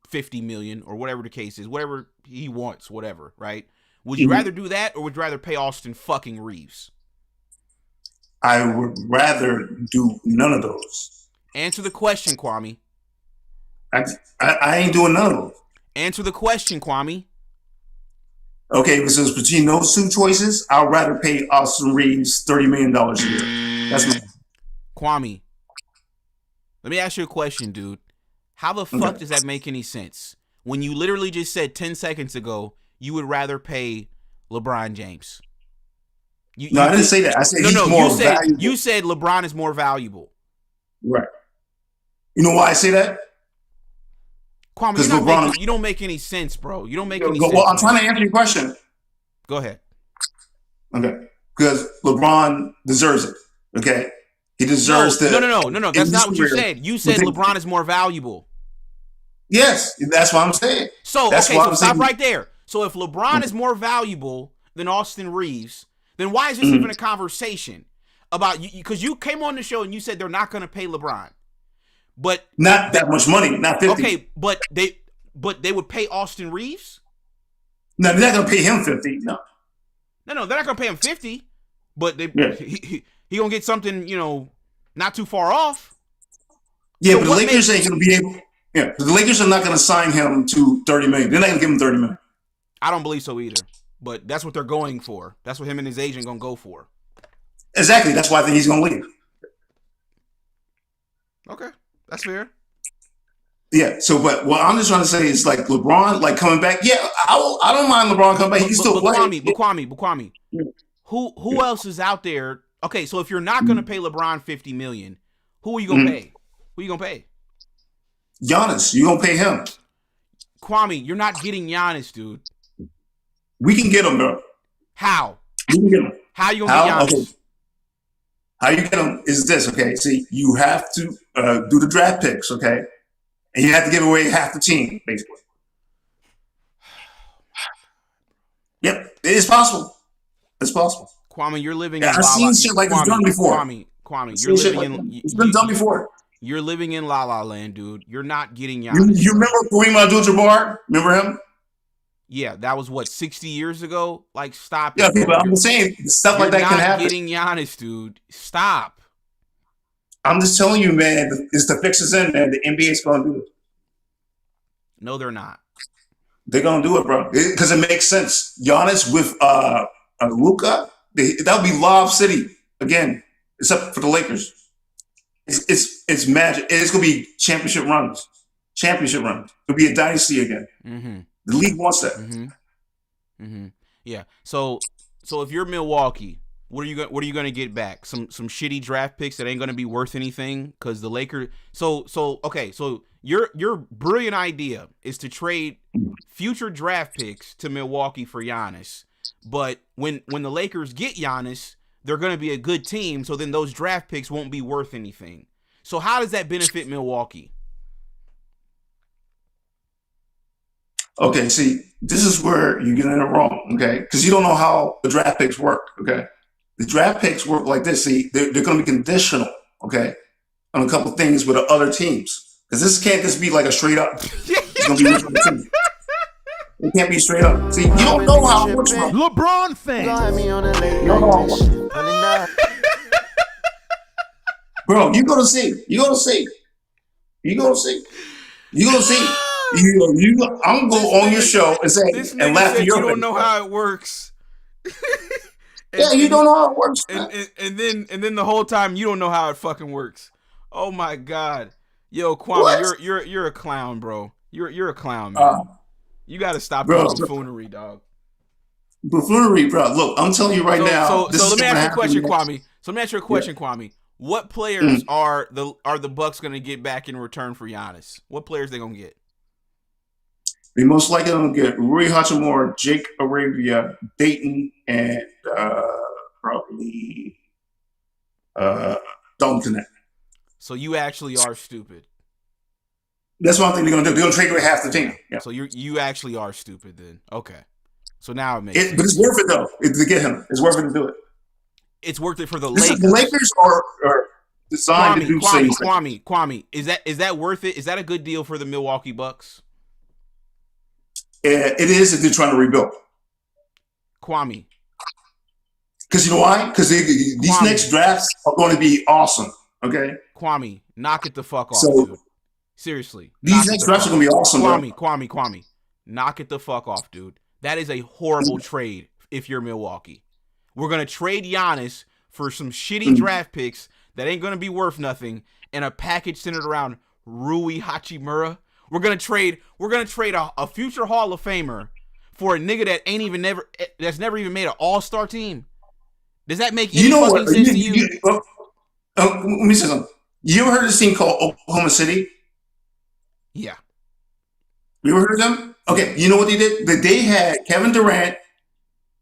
Speaker 7: 50 million or whatever the case is, whatever he wants, whatever, right? Would you rather do that, or would you rather pay Austin fucking Reeves?
Speaker 9: I would rather do none of those.
Speaker 7: Answer the question, Kwame.
Speaker 9: I ain't doing none of those.
Speaker 7: Answer the question, Kwame.
Speaker 9: Okay, so it's between those two choices, I'd rather pay Austin Reeves $30 million a year. That's my
Speaker 7: Kwame. Let me ask you a question, dude. How the fuck does that make any sense? When you literally just said 10 seconds ago, you would rather pay LeBron James.
Speaker 9: I didn't say that. I said he's more valuable.
Speaker 7: You said LeBron is more valuable.
Speaker 9: Right. You know why I say that?
Speaker 7: Kwame, you don't make any sense, bro. You don't make any sense.
Speaker 9: Well, I'm trying to answer your question.
Speaker 7: Go ahead.
Speaker 9: Okay. Because LeBron deserves it. Okay. He deserves
Speaker 7: No. That's not what you said. You said LeBron is more valuable.
Speaker 9: Yes, that's what I'm saying.
Speaker 7: So stop right there. So if LeBron is more valuable than Austin Reeves, then why is this even a conversation about you? Because you came on the show and you said they're not going to pay LeBron. But
Speaker 9: not that much money, not 50.
Speaker 7: Okay, but they would pay Austin Reeves?
Speaker 9: No, they're not gonna pay him 50. No,
Speaker 7: they're not gonna pay him 50. But he gonna get something, not too far off.
Speaker 9: Yeah, so but the Lakers ain't gonna be able. Yeah, the Lakers are not gonna sign him to $30 million. They're not gonna give him $30 million.
Speaker 7: I don't believe so either. But that's what they're going for. That's what him and his agent gonna go for.
Speaker 9: Exactly. That's why I think he's gonna leave.
Speaker 7: Okay. That's fair.
Speaker 9: Yeah. So, but what I'm just trying to say is like LeBron, like coming back. Yeah, I don't mind LeBron coming back. He can still play.
Speaker 7: Kwame. Who else is out there? Okay, so if you're not going to pay LeBron $50 million, who are you going to pay? Who are you going to pay?
Speaker 9: Giannis. You going to pay him?
Speaker 7: Kwame, you're not getting Giannis, dude.
Speaker 9: We can get him, bro.
Speaker 7: How?
Speaker 9: We can get him.
Speaker 7: How you going to get Giannis?
Speaker 9: Okay. How you get them is this, okay? See, you have to do the draft picks, okay? And you have to give away half the team, basically. Yep, it is possible. It's possible.
Speaker 7: Kwame, you're living in
Speaker 9: I've seen shit like this done before.
Speaker 7: Kwame, you're living in...
Speaker 9: It's been done before.
Speaker 7: You're living in La La Land, dude. You're not getting Giannis.
Speaker 9: You remember Kareem Abdul-Jabbar? Remember him?
Speaker 7: Yeah, that was, 60 years ago? Like, stop
Speaker 9: it.
Speaker 7: Yeah,
Speaker 9: but I'm saying stuff like that can happen.
Speaker 7: You're not getting Giannis, dude. Stop.
Speaker 9: I'm just telling you, man, it's the fixes in, man. The NBA's going to do it.
Speaker 7: No, they're not.
Speaker 9: They're going to do it, bro. Because it makes sense. Giannis with Luka, that would be Lob City again, except for the Lakers. It's magic. It's going to be championship runs. It'll be a dynasty again.
Speaker 7: Mm-hmm.
Speaker 9: The league wants that.
Speaker 7: Yeah. So if you're Milwaukee, what are you going to get back? Some shitty draft picks that ain't going to be worth anything because the Lakers. So your brilliant idea is to trade future draft picks to Milwaukee for Giannis. But when the Lakers get Giannis, they're going to be a good team. So then those draft picks won't be worth anything. So how does that benefit Milwaukee?
Speaker 9: Okay, see, this is where you're getting it wrong, okay? Because you don't know how the draft picks work, okay? The draft picks work like this. See, they're going to be conditional, okay, on a couple things with the other teams. Because this can't just be like a straight up. It's going to be with the team. It can't be straight up. See, you don't know how it works, bro.
Speaker 1: LeBron fan.
Speaker 9: Bro, you go to see. I'm gonna go on your show and say and laugh at your face.
Speaker 7: You don't know how it works.
Speaker 9: You don't know how it works.
Speaker 7: And then the whole time you don't know how it fucking works. Oh my god, yo, Kwame, you're a clown, bro. You're a clown, man. You got to stop your buffoonery, dog.
Speaker 9: Buffoonery, bro. Look, I'm telling you right now.
Speaker 7: So let me ask you a question, Kwame. What players are the Bucks going to get back in return for Giannis? What players they going to get?
Speaker 9: They most likely going to get Rui Hachimura, Jake Arabia, Dayton, and probably Dalton.
Speaker 7: So you actually are stupid.
Speaker 9: That's what I think they're going to do. They're going to trade away half the team. Yeah.
Speaker 7: So you actually are stupid then. Okay. So now it makes sense.
Speaker 9: But it's worth it, though, to get him. It's worth it to do it.
Speaker 7: It's worth it for the
Speaker 9: Listen,
Speaker 7: Lakers.
Speaker 9: the Lakers are designed to do things.
Speaker 7: Kwame, is that worth it? Is that a good deal for the Milwaukee Bucks?
Speaker 9: It is if they're trying to rebuild.
Speaker 7: Kwame.
Speaker 9: Because you know why? Because these next drafts are going to be awesome. Okay?
Speaker 7: Kwame, knock it the fuck off,
Speaker 9: So,
Speaker 7: dude. Seriously.
Speaker 9: These next drafts are going to be awesome,
Speaker 7: Kwame. Knock it the fuck off, dude. That is a horrible trade if you're Milwaukee. We're going to trade Giannis for some shitty draft picks that ain't going to be worth nothing and a package centered around Rui Hachimura. We're going to trade a future Hall of Famer for a nigga that that's never even made an all-star team. Does that make any fucking sense to you?
Speaker 9: Let me say something. You ever heard of this team called Oklahoma City?
Speaker 7: Yeah.
Speaker 9: You ever heard of them? Okay, you know what they did? They had Kevin Durant,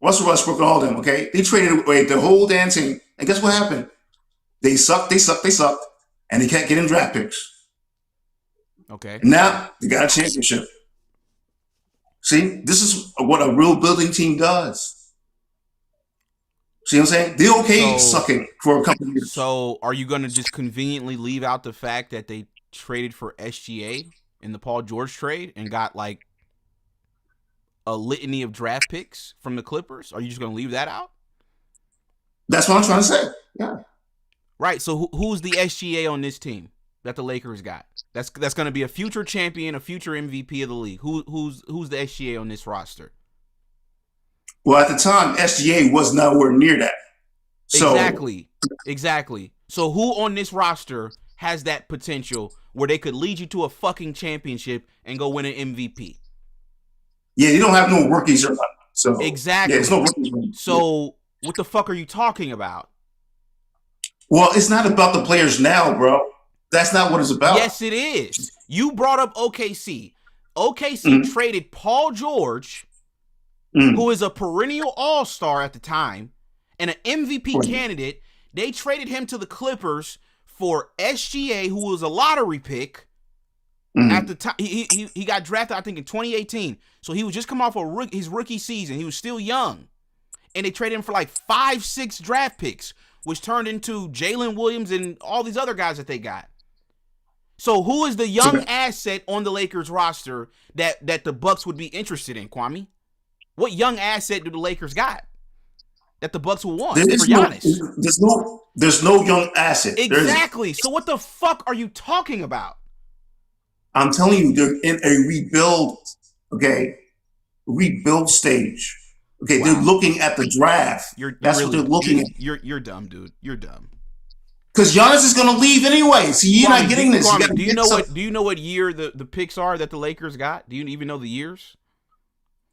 Speaker 9: Russell Westbrook, and all them, okay? They traded away the whole damn team. And guess what happened? They sucked, and they can't get in draft picks.
Speaker 7: Okay.
Speaker 9: And now they got a championship. See, this is what a real building team does. See what I'm saying? They're okay sucking for a couple of years.
Speaker 7: So are you going to just conveniently leave out the fact that they traded for SGA in the Paul George trade and got like a litany of draft picks from the Clippers? Are you just going to leave that out?
Speaker 9: That's what I'm trying to say. Yeah.
Speaker 7: Right. So who's the SGA on this team that the Lakers got? That's going to be a future champion, a future MVP of the league. Who's the SGA on this roster?
Speaker 9: Well, at the time, SGA was nowhere near that. So,
Speaker 7: Exactly. So who on this roster has that potential where they could lead you to a fucking championship and go win an MVP?
Speaker 9: Yeah, you don't have no rookies or nothing. So
Speaker 7: exactly.
Speaker 9: Yeah, it's no rookies.
Speaker 7: So what the fuck are you talking about?
Speaker 9: Well, it's not about the players now, bro. That's not what it's about.
Speaker 7: Yes, it is. You brought up OKC. OKC traded Paul George, who is a perennial all-star at the time, and an MVP candidate. They traded him to the Clippers for SGA, who was a lottery pick at the time. He got drafted, I think, in 2018. So he was just come off his rookie season. He was still young. And they traded him for like 5-6 draft picks, which turned into Jalen Williams and all these other guys that they got. So who is the young asset on the Lakers roster that the Bucks would be interested in, Kwame? What young asset do the Lakers got that the Bucks will want for Giannis?
Speaker 9: There's no young asset.
Speaker 7: Exactly. So what the fuck are you talking about?
Speaker 9: I'm telling you, they're in a rebuild, rebuild stage. Okay, wow. They're looking at the draft. That's what they're looking at.
Speaker 7: You're dumb, dude. You're dumb.
Speaker 9: Because Giannis is going to leave anyway. See, you're not getting this.
Speaker 7: Do you know what year the picks are that the Lakers got? Do you even know the years?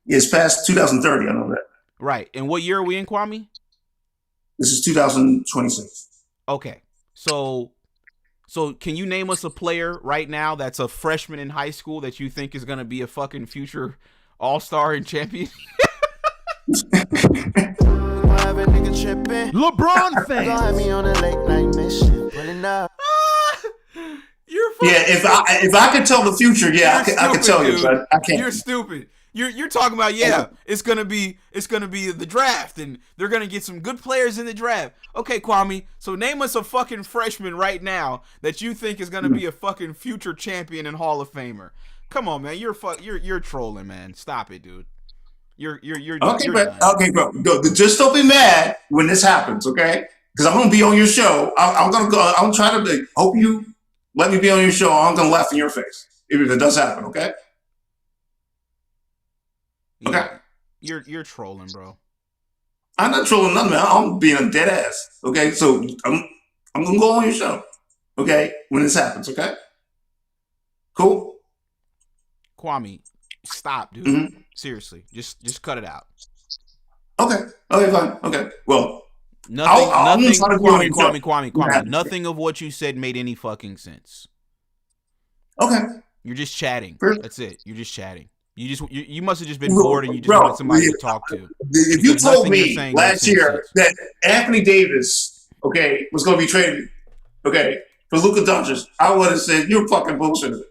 Speaker 9: It's past 2030. I know that.
Speaker 7: Right. And what year are we in, Kwame?
Speaker 9: This is 2026.
Speaker 7: Okay. So can you name us a player right now that's a freshman in high school that you think is going to be a fucking future all-star and champion?
Speaker 1: LeBron fans.
Speaker 9: If I could tell the future, I could tell you, but I can't.
Speaker 7: You're stupid. You're talking about it's gonna be the draft and they're gonna get some good players in the draft. Okay, Kwame. So name us a fucking freshman right now that you think is gonna be a fucking future champion and Hall of Famer. Come on, man. You're trolling, man. Stop it, dude. You're
Speaker 9: okay, bro. Just don't be mad when this happens, okay? Because I'm gonna be on your show. I'm gonna go. I'm trying to hope you let me be on your show. I'm gonna laugh in your face if it does happen, okay? Okay.
Speaker 7: You're trolling, bro.
Speaker 9: I'm not trolling nothing, man. I'm being a dead ass. Okay, so I'm gonna go on your show, okay, when this happens, okay? Cool.
Speaker 7: Kwame, stop, dude. Seriously, just cut it out.
Speaker 9: Okay, fine. Okay, well,
Speaker 7: Kwame. Nothing of what you said made any fucking sense.
Speaker 9: Okay,
Speaker 7: you're just chatting. That's it. You're just chatting. You must have just been bored and you just wanted somebody to talk to.
Speaker 9: If you told me last year that Anthony Davis, was going to be traded, for Luka Doncic, I would have said you're fucking bullshit.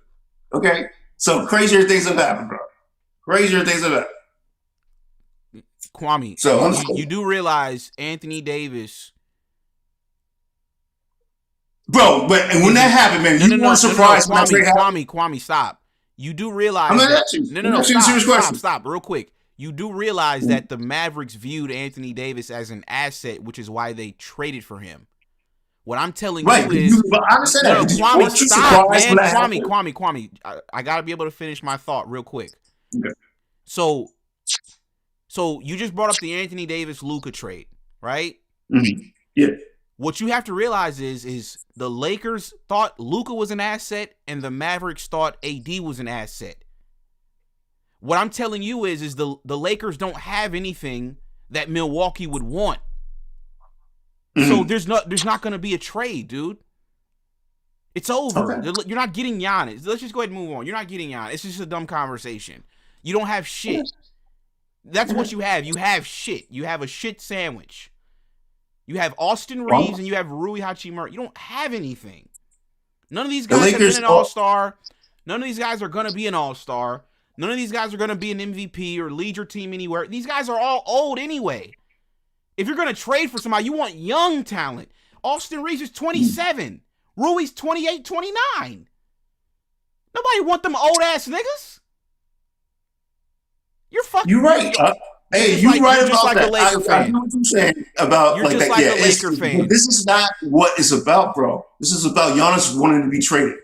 Speaker 9: Okay, so crazier things have happened, bro. Crazier things have happened.
Speaker 7: Kwame,
Speaker 9: so
Speaker 7: you do realize Anthony Davis
Speaker 9: Bro, but when that happened, man, you weren't surprised when that trade happened?
Speaker 2: Kwame, stop. You do realize
Speaker 9: I'm not
Speaker 2: that,
Speaker 9: asking you.
Speaker 2: no,
Speaker 9: Stop,
Speaker 2: stop, real quick. You do realize that the Mavericks viewed Anthony Davis as an asset, which is why they traded for him. What I'm telling you is,
Speaker 9: I understand that.
Speaker 2: Kwame, stop, man. Kwame. I gotta be able to finish my thought real quick.
Speaker 9: Okay.
Speaker 2: So you just brought up the Anthony Davis Luka trade, right?
Speaker 9: Mm-hmm. Yeah.
Speaker 2: What you have to realize is the Lakers thought Luka was an asset and the Mavericks thought AD was an asset. What I'm telling you is the Lakers don't have anything that Milwaukee would want. So there's not going to be a trade, dude. It's over. Okay. You're not getting Giannis. Let's just go ahead and move on. You're not getting Giannis. It's just a dumb conversation. You don't have shit. That's what you have. You have shit. You have a shit sandwich. You have Austin Reeves and you have Rui Hachimura. You don't have anything. None of these guys have been an all-star. None of these guys are going to be an all-star. None of these guys are going to be an MVP or lead your team anywhere. These guys are all old anyway. If you're going to trade for somebody, you want young talent. Austin Reeves is 27. Rui's 28, 29. Nobody want them old-ass niggas. You're
Speaker 9: right. Hey, you're right about that. I know what you're saying about
Speaker 2: you're just like a Laker fan.
Speaker 9: This is not what it's about, bro. This is about Giannis wanting to be traded.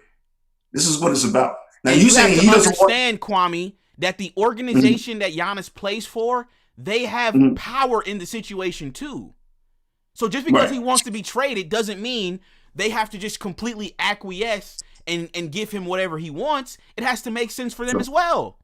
Speaker 9: This is what it's about. Now you saying he doesn't
Speaker 2: understand, Kwame, that the organization that Giannis plays for, they have power in the situation too. So just because he wants to be traded doesn't mean they have to just completely acquiesce and give him whatever he wants. It has to make sense for them as well.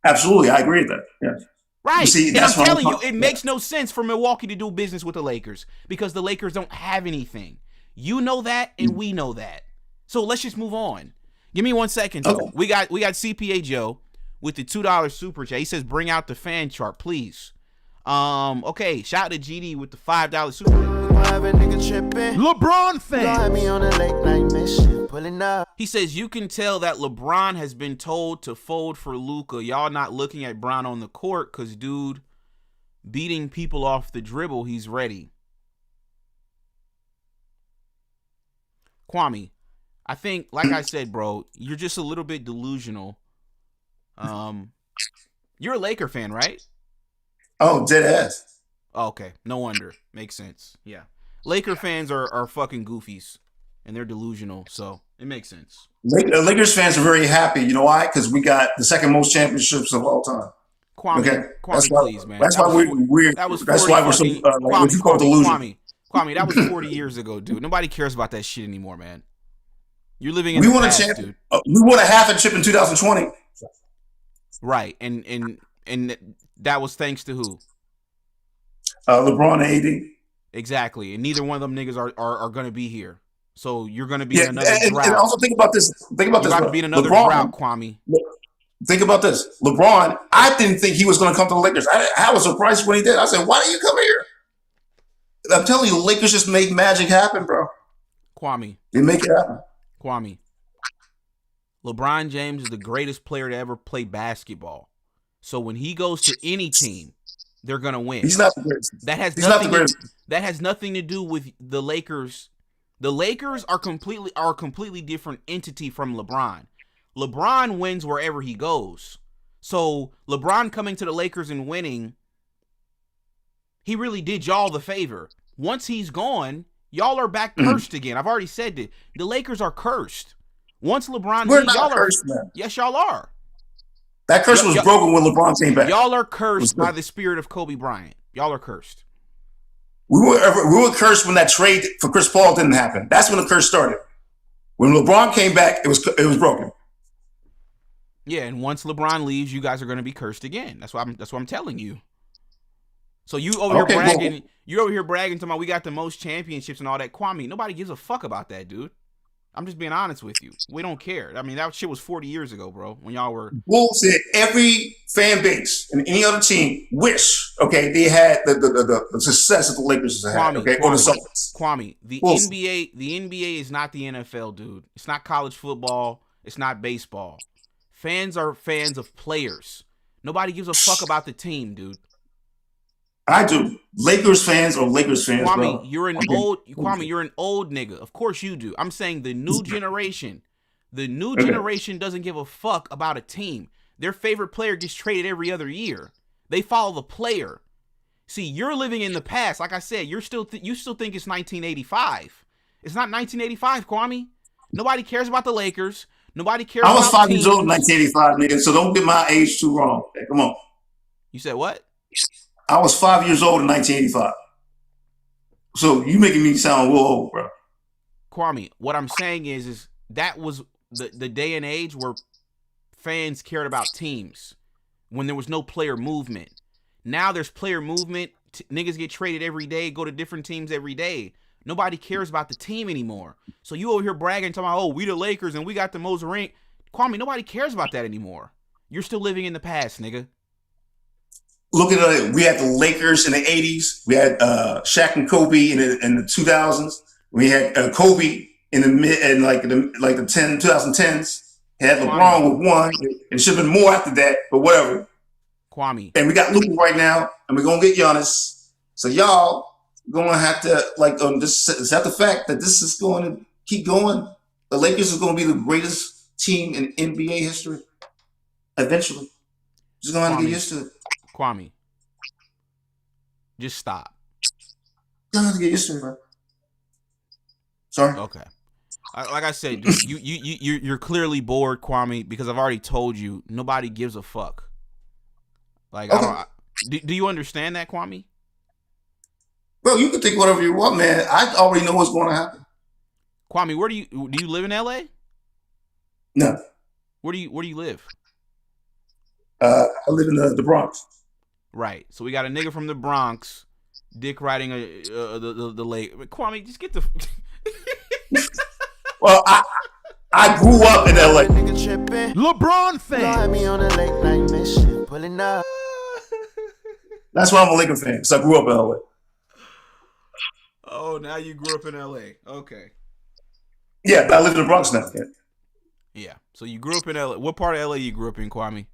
Speaker 9: Absolutely, I agree with that. Yes.
Speaker 2: Right. And I'm telling you, it makes no sense for Milwaukee to do business with the Lakers because the Lakers don't have anything. You know that, and we know that. So let's just move on. Give me 1 second. Okay. We got CPA Joe with the $2 super chat. He says, bring out the fan chart, please. Okay, shout out to GD with the $5 super chat.
Speaker 1: LeBron fan.
Speaker 2: He says, you can tell that LeBron has been told to fold for Luka. Y'all not looking at Bron on the court because, dude, beating people off the dribble, he's ready. Kwame, I think, like I said, bro, you're just a little bit delusional. You're a Laker fan, right?
Speaker 9: Oh, dead ass.
Speaker 2: Oh, okay, no wonder. Makes sense. Yeah, Laker fans are fucking goofies, and they're delusional, so it makes sense.
Speaker 9: Lakers fans are very happy. You know why? Because we got the second most championships of all time.
Speaker 2: Kwame, please, man.
Speaker 9: That's why we're. That's why we're so. What you call delusion.
Speaker 2: Kwame, that was 40 years ago, dude. Nobody cares about that shit anymore, man. You're living in
Speaker 9: we
Speaker 2: the
Speaker 9: won
Speaker 2: past,
Speaker 9: a champ.
Speaker 2: Dude.
Speaker 9: We won a half a chip in 2020.
Speaker 2: Right, and that was thanks to who?
Speaker 9: LeBron and AD.
Speaker 2: Exactly, and neither one of them niggas are going to be here. So you're going to be in another drought.
Speaker 9: And also think about this. You're
Speaker 2: about to be in another drought, Kwame.
Speaker 9: Think about this. LeBron, I didn't think he was going to come to the Lakers. I was surprised when he did. I said, why do you come here? I'm telling you, the Lakers just make magic happen, bro.
Speaker 2: Kwame.
Speaker 9: They make it happen.
Speaker 2: Kwame. LeBron James is the greatest player to ever play basketball. So when he goes to any team, they're going to win.
Speaker 9: He's not the greatest.
Speaker 2: That has nothing to do with the Lakers. The Lakers are a completely different entity from LeBron. LeBron wins wherever he goes. So LeBron coming to the Lakers and winning, he really did y'all the favor. Once he's gone, y'all are back cursed again. I've already said that. The Lakers are cursed. Once LeBron leaves, y'all
Speaker 9: cursed,
Speaker 2: are. Man. Yes, y'all are.
Speaker 9: That curse was broken when LeBron came back.
Speaker 2: Y'all are cursed by the spirit of Kobe Bryant. Y'all are cursed.
Speaker 9: We were cursed when that trade for Chris Paul didn't happen. That's when the curse started. When LeBron came back, it was broken.
Speaker 2: Yeah, and once LeBron leaves, you guys are going to be cursed again. That's what I'm telling you. So you over here bragging. Well, you're over here bragging talking about we got the most championships and all that. Kwame, nobody gives a fuck about that, dude. I'm just being honest with you. We don't care. I mean, that shit was 40 years ago, bro, when y'all were...
Speaker 9: Bullshit. Every fan base and any other team wish, okay, they had the success that the Lakers had, okay, or the Celtics.
Speaker 2: Kwame, the NBA is not the NFL, dude. It's not college football. It's not baseball. Fans are fans of players. Nobody gives a fuck about the team, dude.
Speaker 9: I do. Lakers fans or Lakers fans,
Speaker 7: Kwame,
Speaker 9: bro.
Speaker 7: you're an old nigga. Of course you do. I'm saying the new generation. The new generation doesn't give a fuck about a team. Their favorite player gets traded every other year. They follow the player. See, you're living in the past. Like I said, you still think it's 1985. It's not 1985, Kwame. Nobody cares about the Lakers. Nobody cares about
Speaker 9: I was 5 years
Speaker 7: teams.
Speaker 9: old in 1985, nigga, so don't get my age too wrong. Okay, come on.
Speaker 7: You said what?
Speaker 9: I was 5 years old in 1985. So you making me sound real old, bro.
Speaker 7: Kwame, what I'm saying is that was the day and age where fans cared about teams, when there was no player movement. Now there's player movement. Niggas get traded every day, go to different teams every day. Nobody cares about the team anymore. So you over here bragging, talking about, oh, we the Lakers and we got the most ring. Kwame, nobody cares about that anymore. You're still living in the past, nigga.
Speaker 9: Look at it. We had the Lakers in the 80s. We had Shaq and Kobe in the 2000s. We had Kobe in the mid and like the 2010s. Had LeBron with one. It should have been more after that, but whatever.
Speaker 7: Kwame.
Speaker 9: And we got Luka right now, and we're gonna get Giannis. So y'all gonna have to accept the fact that this is going to keep going. The Lakers is gonna be the greatest team in NBA history. Eventually, just gonna have to get used to it.
Speaker 7: Kwame, just stop.
Speaker 9: Gonna have to get used to it, bro. Sorry.
Speaker 7: Okay. Like I said, dude, you're clearly bored, Kwame, because I've already told you nobody gives a fuck. Like, okay. Do you understand that, Kwame?
Speaker 9: Bro, you can think whatever you want, man. I already know what's going to happen.
Speaker 7: Kwame, where do you live in LA?
Speaker 9: No.
Speaker 7: Where do you live?
Speaker 9: I live in the Bronx.
Speaker 7: Right. So we got a nigga from the Bronx, dick riding the lake. Kwame, just get the.
Speaker 9: Well, I grew up in LA.
Speaker 1: LeBron fan.
Speaker 9: That's why I'm a Lakers fan, because I grew up in LA.
Speaker 7: Oh, now you grew up in LA. Okay.
Speaker 9: Yeah, but I live in the Bronx now.
Speaker 7: Yeah. So you grew up in LA. What part of LA you grew up in, Kwame?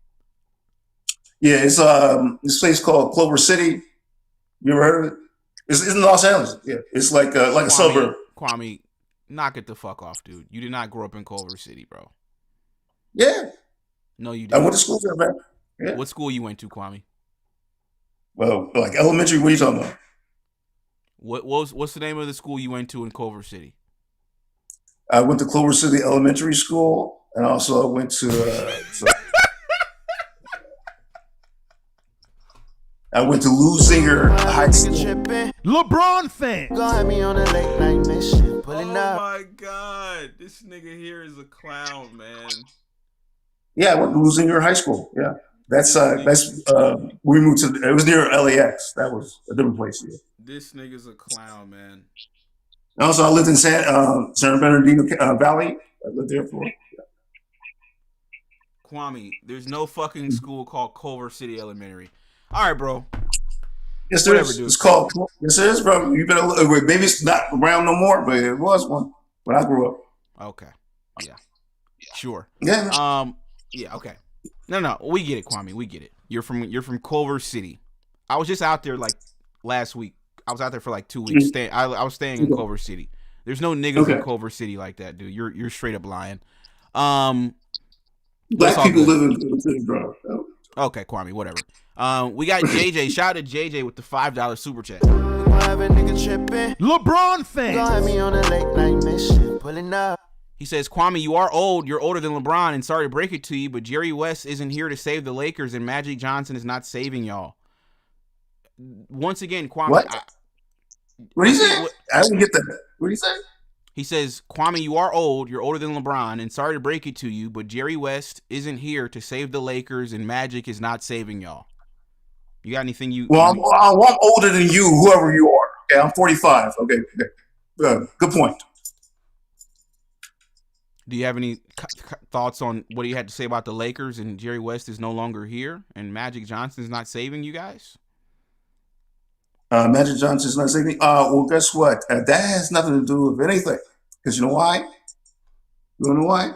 Speaker 9: Yeah, it's this place called Clover City. You ever heard of it? It's in Los Angeles. Yeah, it's like a suburb.
Speaker 7: Kwame, knock it the fuck off, dude. You did not grow up in Culver City, bro.
Speaker 9: Yeah.
Speaker 7: No, you didn't.
Speaker 9: I went to school there, man. Yeah.
Speaker 7: What school you went to, Kwame?
Speaker 9: Well, like elementary. What are you talking about?
Speaker 7: What's the name of the school you went to in Culver City?
Speaker 9: I went to Clover City Elementary School, and also I went to Lusinger High School.
Speaker 1: LeBron fan.
Speaker 7: Oh my God, this nigga here is a clown, man.
Speaker 9: Yeah, I went to Lusinger High School. Yeah, that's we moved to. It was near LAX. That was a different place. Yeah.
Speaker 7: This nigga's a clown, man.
Speaker 9: And also, I lived in San Bernardino Valley. I lived there for.
Speaker 7: Kwame, there's no fucking school called Culver City Elementary. All right, bro.
Speaker 9: Yes, there is. It's called. Yes, there is, bro. You better look. Maybe it's not around no more, but it was one when I grew up.
Speaker 7: Okay. Yeah. Sure.
Speaker 9: Yeah.
Speaker 7: Yeah. Okay. No. We get it, Kwame. We get it. You're from Culver City. I was just out there like last week. I was out there for like 2 weeks. I was staying in Culver City. There's no niggas in Culver City like that, dude. You're straight up lying.
Speaker 9: Black people live in Culver City, bro.
Speaker 7: Okay, Kwame, whatever. We got JJ. Shout out to JJ with the $5 super chat.
Speaker 1: LeBron fan.
Speaker 7: He says, Kwame, you are old. You're older than LeBron, and sorry to break it to you, but Jerry West isn't here to save the Lakers, and Magic Johnson is not saving y'all. Once again, Kwame.
Speaker 9: What? What did he say? I didn't get that. What did he say?
Speaker 7: He says, Kwame, you are old. You're older than LeBron, and sorry to break it to you, but Jerry West isn't here to save the Lakers, and Magic is not saving y'all. You got anything you...
Speaker 9: Well, I'm older than you, whoever you are. Okay, I'm 45. Okay. Good point.
Speaker 7: Do you have any thoughts on what he had to say about the Lakers and Jerry West is no longer here and Magic Johnson is not saving you guys?
Speaker 9: Magic Johnson is not saving. Well, guess what? That has nothing to do with anything. Because you know why? You know why?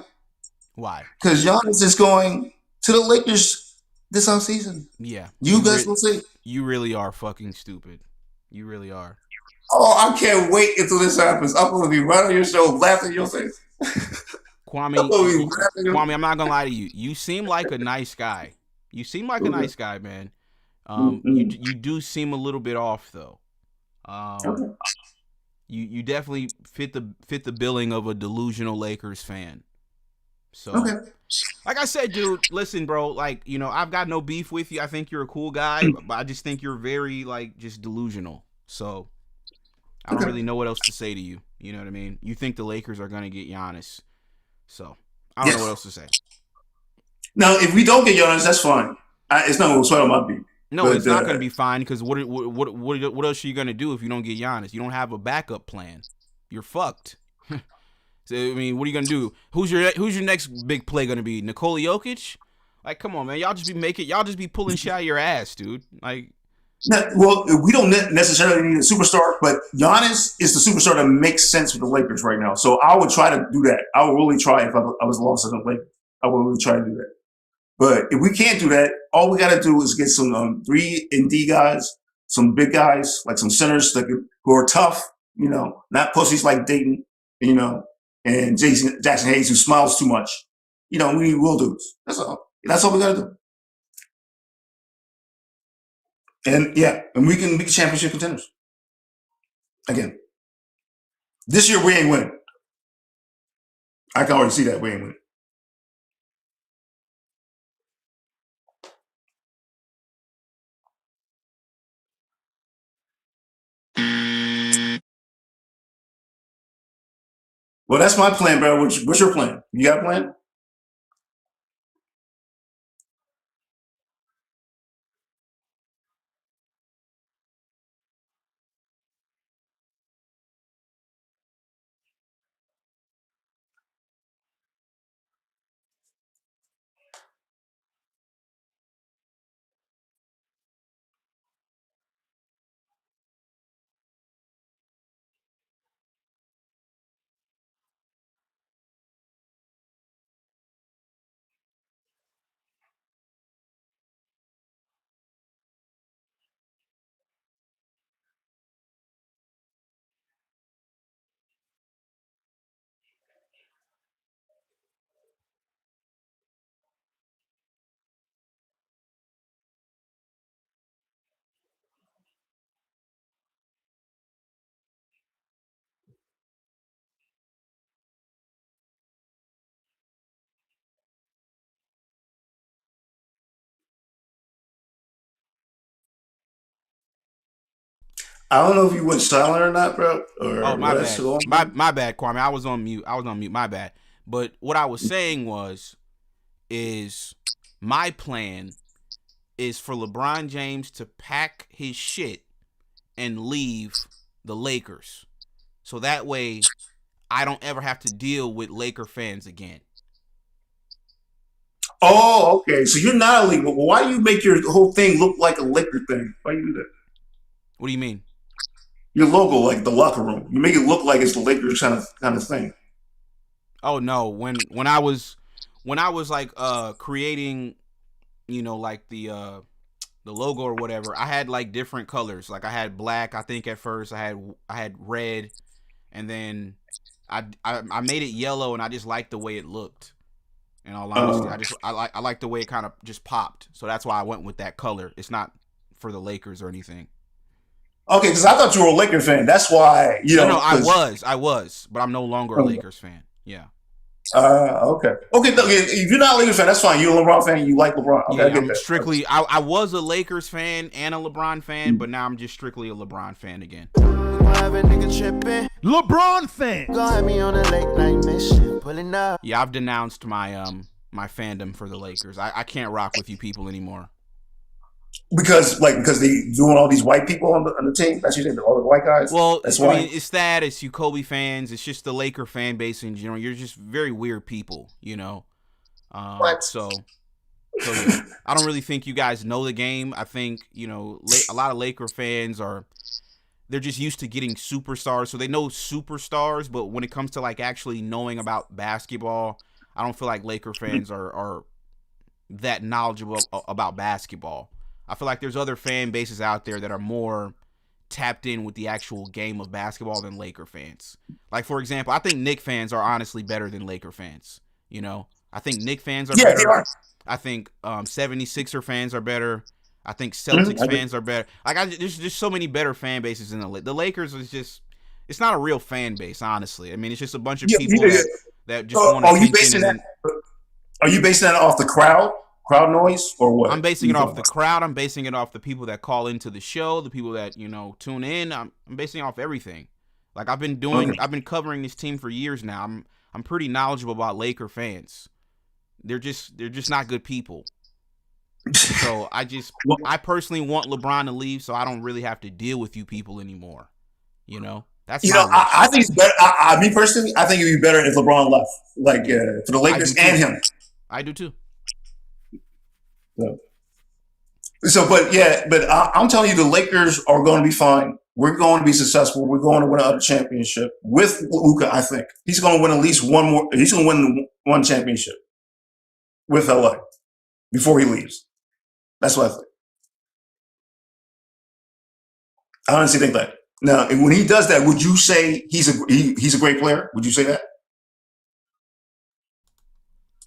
Speaker 7: Why?
Speaker 9: Because Giannis is going to the Lakers this offseason.
Speaker 7: Yeah.
Speaker 9: You guys will see.
Speaker 7: You really are fucking stupid. You really are.
Speaker 9: Oh, I can't wait until this happens. I'm going to be right on your show laughing in your face.
Speaker 7: Kwame, I'm not going to lie to you. You seem like a nice guy. You seem like a nice guy, man. You do seem a little bit off, though. You definitely fit the billing of a delusional Lakers fan. So, like I said, dude, listen, bro, like, you know, I've got no beef with you. I think you're a cool guy, but I just think you're very, like, just delusional. So, I don't really know what else to say to you. You know what I mean? You think the Lakers are going to get Giannis. So, I don't know what else to say.
Speaker 9: Now, if we don't get Giannis, that's fine. It's not going to sweat on my beat.
Speaker 7: No, but it's not going to be fine because what else are you going to do if you don't get Giannis? You don't have a backup plan. You're fucked. So, I mean, what are you going to do? Who's your next big play going to be? Nikola Jokic? Like, come on, man. Y'all just be pulling shit out of your ass, dude. Like,
Speaker 9: well, we don't necessarily need a superstar, but Giannis is the superstar that makes sense for the Lakers right now. So I would try to do that. I would really try if I was lost in the Lakers. I would really try to do that. But if we can't do that, all we got to do is get some 3-and-D guys, some big guys, like some centers who are tough, you know, not pussies like Dayton, you know, and Jackson Hayes, who smiles too much. You know, we need real dudes. That's all. That's all we got to do. And we can be championship contenders. Again, this year we ain't winning. I can already see that we ain't winning. Well, that's my plan, bro. What's your plan? You got a plan? I don't know if you went silent or not, bro.
Speaker 7: Oh, my bad. My bad, Kwame. I was on mute. My bad. But what I was saying is my plan is for LeBron James to pack his shit and leave the Lakers. So that way I don't ever have to deal with Laker fans again.
Speaker 9: Oh, okay. So you're not a Laker. Well, why do you make your whole thing look like a Laker thing? Why do you do that?
Speaker 7: What do you mean?
Speaker 9: Your logo, like the locker room, you make it look like it's the Lakers kind of thing.
Speaker 7: Oh no! When I was like creating, you know, like the logo or whatever, I had like different colors. Like I had black. I think at first I had red, and then I made it yellow, and I just liked the way it looked. In all honesty, I like the way it kind of just popped. So that's why I went with that color. It's not for the Lakers or anything.
Speaker 9: Okay, because I thought you were a Lakers fan. That's why, you know.
Speaker 7: No, I was, but I'm no longer a Lakers fan. Yeah.
Speaker 9: Okay. If you're not a Lakers fan, that's fine. You're a LeBron fan. You like LeBron. Okay,
Speaker 7: yeah, I'm strictly. I was a Lakers fan and a LeBron fan, but now I'm just strictly a LeBron fan again.
Speaker 1: LeBron fan.
Speaker 7: Yeah, I've denounced my my fandom for the Lakers. I can't rock with you people anymore.
Speaker 9: Because they doing all these white people on the team. That's you saying, all the white guys.
Speaker 7: Well,
Speaker 9: that's why.
Speaker 7: I mean, it's you Kobe fans. It's just the Laker fan base in general. You're just very weird people, you know.
Speaker 9: What?
Speaker 7: So yeah. I don't really think you guys know the game. I think, you know, a lot of Laker fans they're just used to getting superstars, so they know superstars. But when it comes to like actually knowing about basketball, I don't feel like Laker fans are that knowledgeable about basketball. I feel like there's other fan bases out there that are more tapped in with the actual game of basketball than Laker fans. Like, for example, I think Knicks fans are honestly better than Laker fans. You know, I think Knicks fans are better.
Speaker 9: They are.
Speaker 7: I think 76er fans are better. I think Celtics fans are better. Like, there's just so many better fan bases in the Lakers is just, it's not a real fan base, honestly. I mean, it's just a bunch of people that just want to.
Speaker 9: Are you basing that off the crowd noise, or what?
Speaker 7: I'm basing it off the crowd. I'm basing it off the people that call into the show, the people that, you know, tune in. I'm basing it off everything. Like, I've been covering this team for years now. I'm pretty knowledgeable about Laker fans. They're just not good people. So I personally want LeBron to leave, so I don't really have to deal with you people anymore. You know, that's
Speaker 9: I think it's better. Me personally, I think it'd be better if LeBron left, like for the Lakers and him.
Speaker 7: I do too.
Speaker 9: But I'm telling you, the Lakers are going to be fine. We're going to be successful. We're going to win another championship with Luka. I think he's going to win at least one more. He's going to win one championship with LA before he leaves. That's what I think. I honestly think that. Now, when he does that, would you say he's a great player? Would you say that?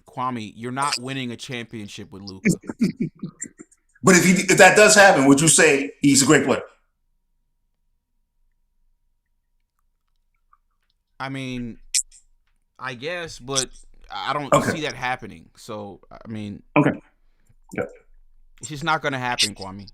Speaker 7: Kwame, you're not winning a championship with Luka.
Speaker 9: But if that does happen, would you say he's a great player?
Speaker 7: I mean, I guess, but I don't see that happening. So, I mean, it's just not going to happen, Kwame.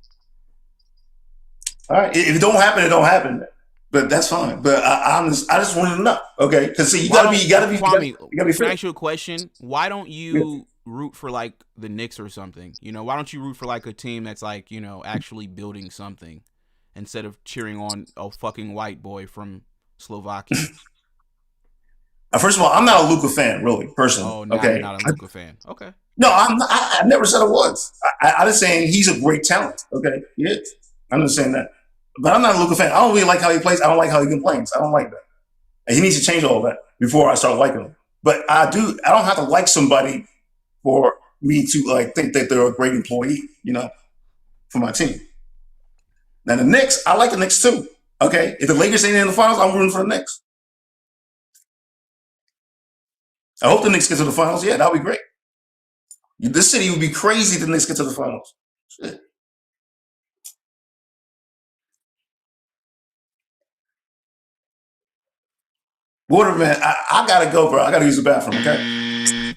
Speaker 9: All right, if it don't happen, it don't happen. But that's fine. But I just wanted to know, okay? Because see, you gotta be
Speaker 7: Kwame,
Speaker 9: fair.
Speaker 7: Can I ask you a question? Why don't you root for like the Knicks or something? You know, why don't you root for like a team that's like, you know, actually building something instead of cheering on a fucking white boy from Slovakia?
Speaker 9: First of all, I'm not a Luka fan, really, personally.
Speaker 7: Oh, no,
Speaker 9: okay?
Speaker 7: You're not a Luka fan. Okay.
Speaker 9: No, I'm not, I never said I was. I'm just saying he's a great talent. Okay, he is. I'm just saying that. But I'm not a Luka fan. I don't really like how he plays. I don't like how he complains. I don't like that. And he needs to change all that before I start liking him. But I don't have to like somebody for me to like think that they're a great employee, you know, for my team. Now the Knicks, I like the Knicks too. Okay, if the Lakers ain't in the finals, I'm rooting for the Knicks. I hope the Knicks get to the finals. Yeah, that would be great. This city would be crazy if the Knicks get to the finals. Shit. Waterman, I gotta go, bro. I gotta use the bathroom, okay?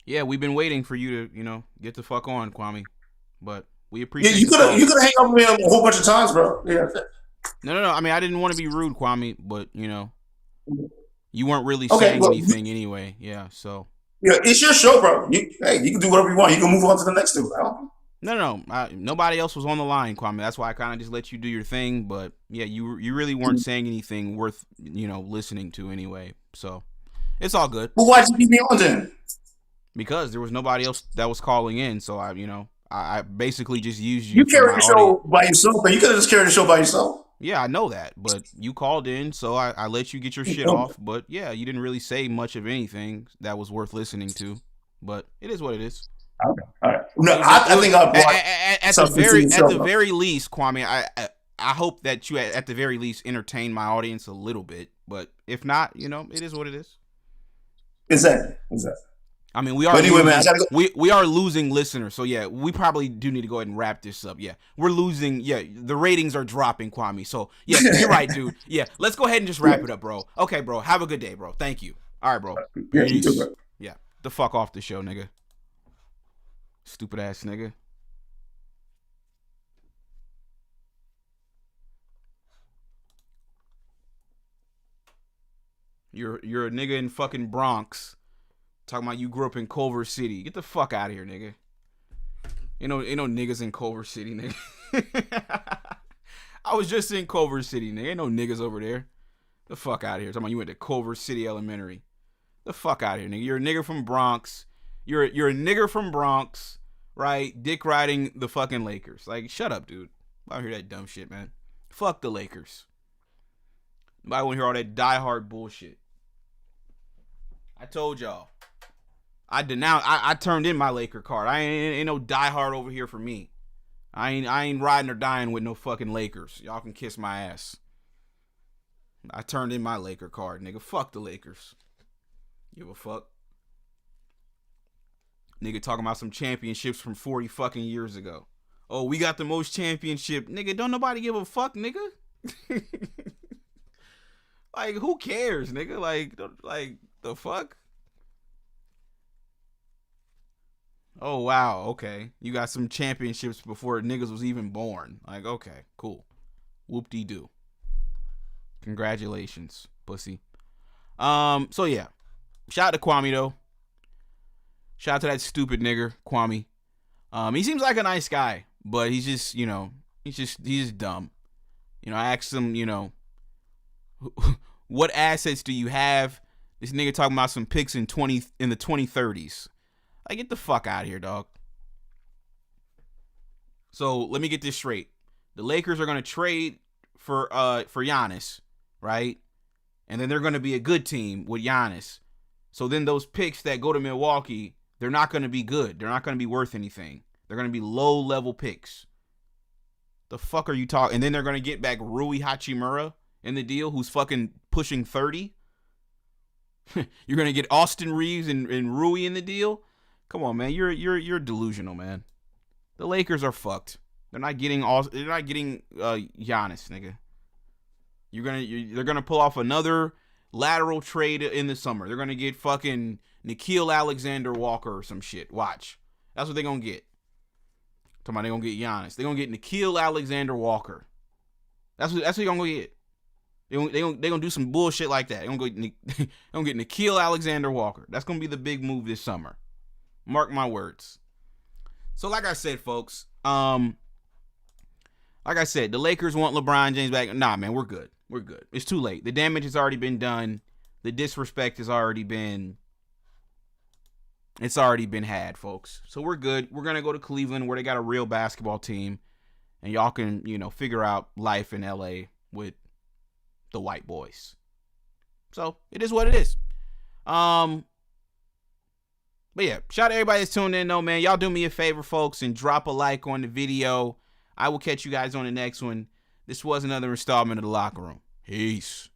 Speaker 7: Yeah, we've been waiting for you to, you know, get the fuck on, Kwame. But we appreciate
Speaker 9: you could have hang up with me a whole bunch of times, bro. Yeah.
Speaker 7: No. I mean, I didn't want to be rude, Kwame, but you know, you weren't really saying anything anyway. Yeah, so.
Speaker 9: Yeah, it's your show, bro. You can do whatever you want. You can move on to the next dude.
Speaker 7: No. Nobody else was on the line, Kwame. That's why I kind of just let you do your thing. But yeah, you really weren't saying anything worth, you know, listening to anyway. So it's all good.
Speaker 9: Well, why'd you keep me on then?
Speaker 7: Because there was nobody else that was calling in. So I basically just used you.
Speaker 9: You carried the show by yourself, but you could have just carried the show by yourself.
Speaker 7: Yeah, I know that, but you called in, so I let you get your shit off. But yeah, you didn't really say much of anything that was worth listening to. But it is what it is.
Speaker 9: Okay. All right. No, I think I brought
Speaker 7: at the very least, Kwame. I hope that you at the very least entertain my audience a little bit. But if not, you know, it is what it is.
Speaker 9: Exactly.
Speaker 7: I mean, we are losing listeners, so yeah, we probably do need to go ahead and wrap this up. Yeah, we're losing. Yeah, the ratings are dropping, Kwame. So yeah, you're right, dude. Yeah, let's go ahead and just wrap it up, bro. Okay, bro. Have a good day, bro. Thank you. All right, bro. Peace. Yeah, the fuck off the show, nigga. Stupid ass nigga. You're a nigga in fucking Bronx. Talking about you grew up in Culver City. Get the fuck out of here, nigga. Ain't no niggas in Culver City, nigga. I was just in Culver City, nigga. Ain't no niggas over there. The fuck out of here. Talking about you went to Culver City Elementary. The fuck out of here, nigga. You're a nigga from Bronx. You're a nigger from Bronx, right? Dick riding the fucking Lakers. Like, shut up, dude. I don't hear that dumb shit, man. Fuck the Lakers. Nobody want to hear all that diehard bullshit. I told y'all. I turned in my Laker card. I ain't no diehard over here for me. I ain't riding or dying with no fucking Lakers. Y'all can kiss my ass. I turned in my Laker card, nigga. Fuck the Lakers. Give a fuck. Nigga talking about some championships from 40 fucking years ago. Oh, we got the most championship. Nigga, don't nobody give a fuck, nigga. Like, who cares, nigga? Like the fuck? Oh, wow, okay. You got some championships before niggas was even born. Like, okay, cool. Whoop-de-doo. Congratulations, pussy. So yeah. Shout out to Kwame, though. Shout out to that stupid nigger, Kwame. He seems like a nice guy, but he's just, he's just dumb. I asked him, what assets do you have? This nigga talking about some picks in the 2030s. Like, get the fuck out of here, dog. So let me get this straight. The Lakers are gonna trade for Giannis, right? And then they're gonna be a good team with Giannis. So then those picks that go to Milwaukee, they're not gonna be good. They're not gonna be worth anything. They're gonna be low level picks. The fuck are you talking? And then they're gonna get back Rui Hachimura in the deal, who's fucking pushing 30. You're gonna get Austin Reeves and Rui in the deal. Come on, man. You're delusional, man. The Lakers are fucked. They're not getting Giannis, nigga. They're gonna pull off another lateral trade in the summer. They're gonna get fucking Nickeil Alexander-Walker or some shit. Watch. That's what they're gonna get. Talking about they're gonna get Giannis. They're gonna get Nickeil Alexander-Walker. That's what you're gonna get. They're gonna do some bullshit like that. They're gonna get Nickeil Alexander-Walker. That's gonna be the big move this summer. Mark my words. So like I said, folks, the Lakers want LeBron James back. Nah, man, we're good. We're good. It's too late. The damage has already been done. The disrespect has already been had, folks. So we're good. We're going to go to Cleveland where they got a real basketball team, and y'all can, figure out life in LA with the white boys. So it is what it is. But yeah, shout out to everybody that's tuned in though, man. Y'all do me a favor, folks, and drop a like on the video. I will catch you guys on the next one. This was another installment of The Locker Room. Peace.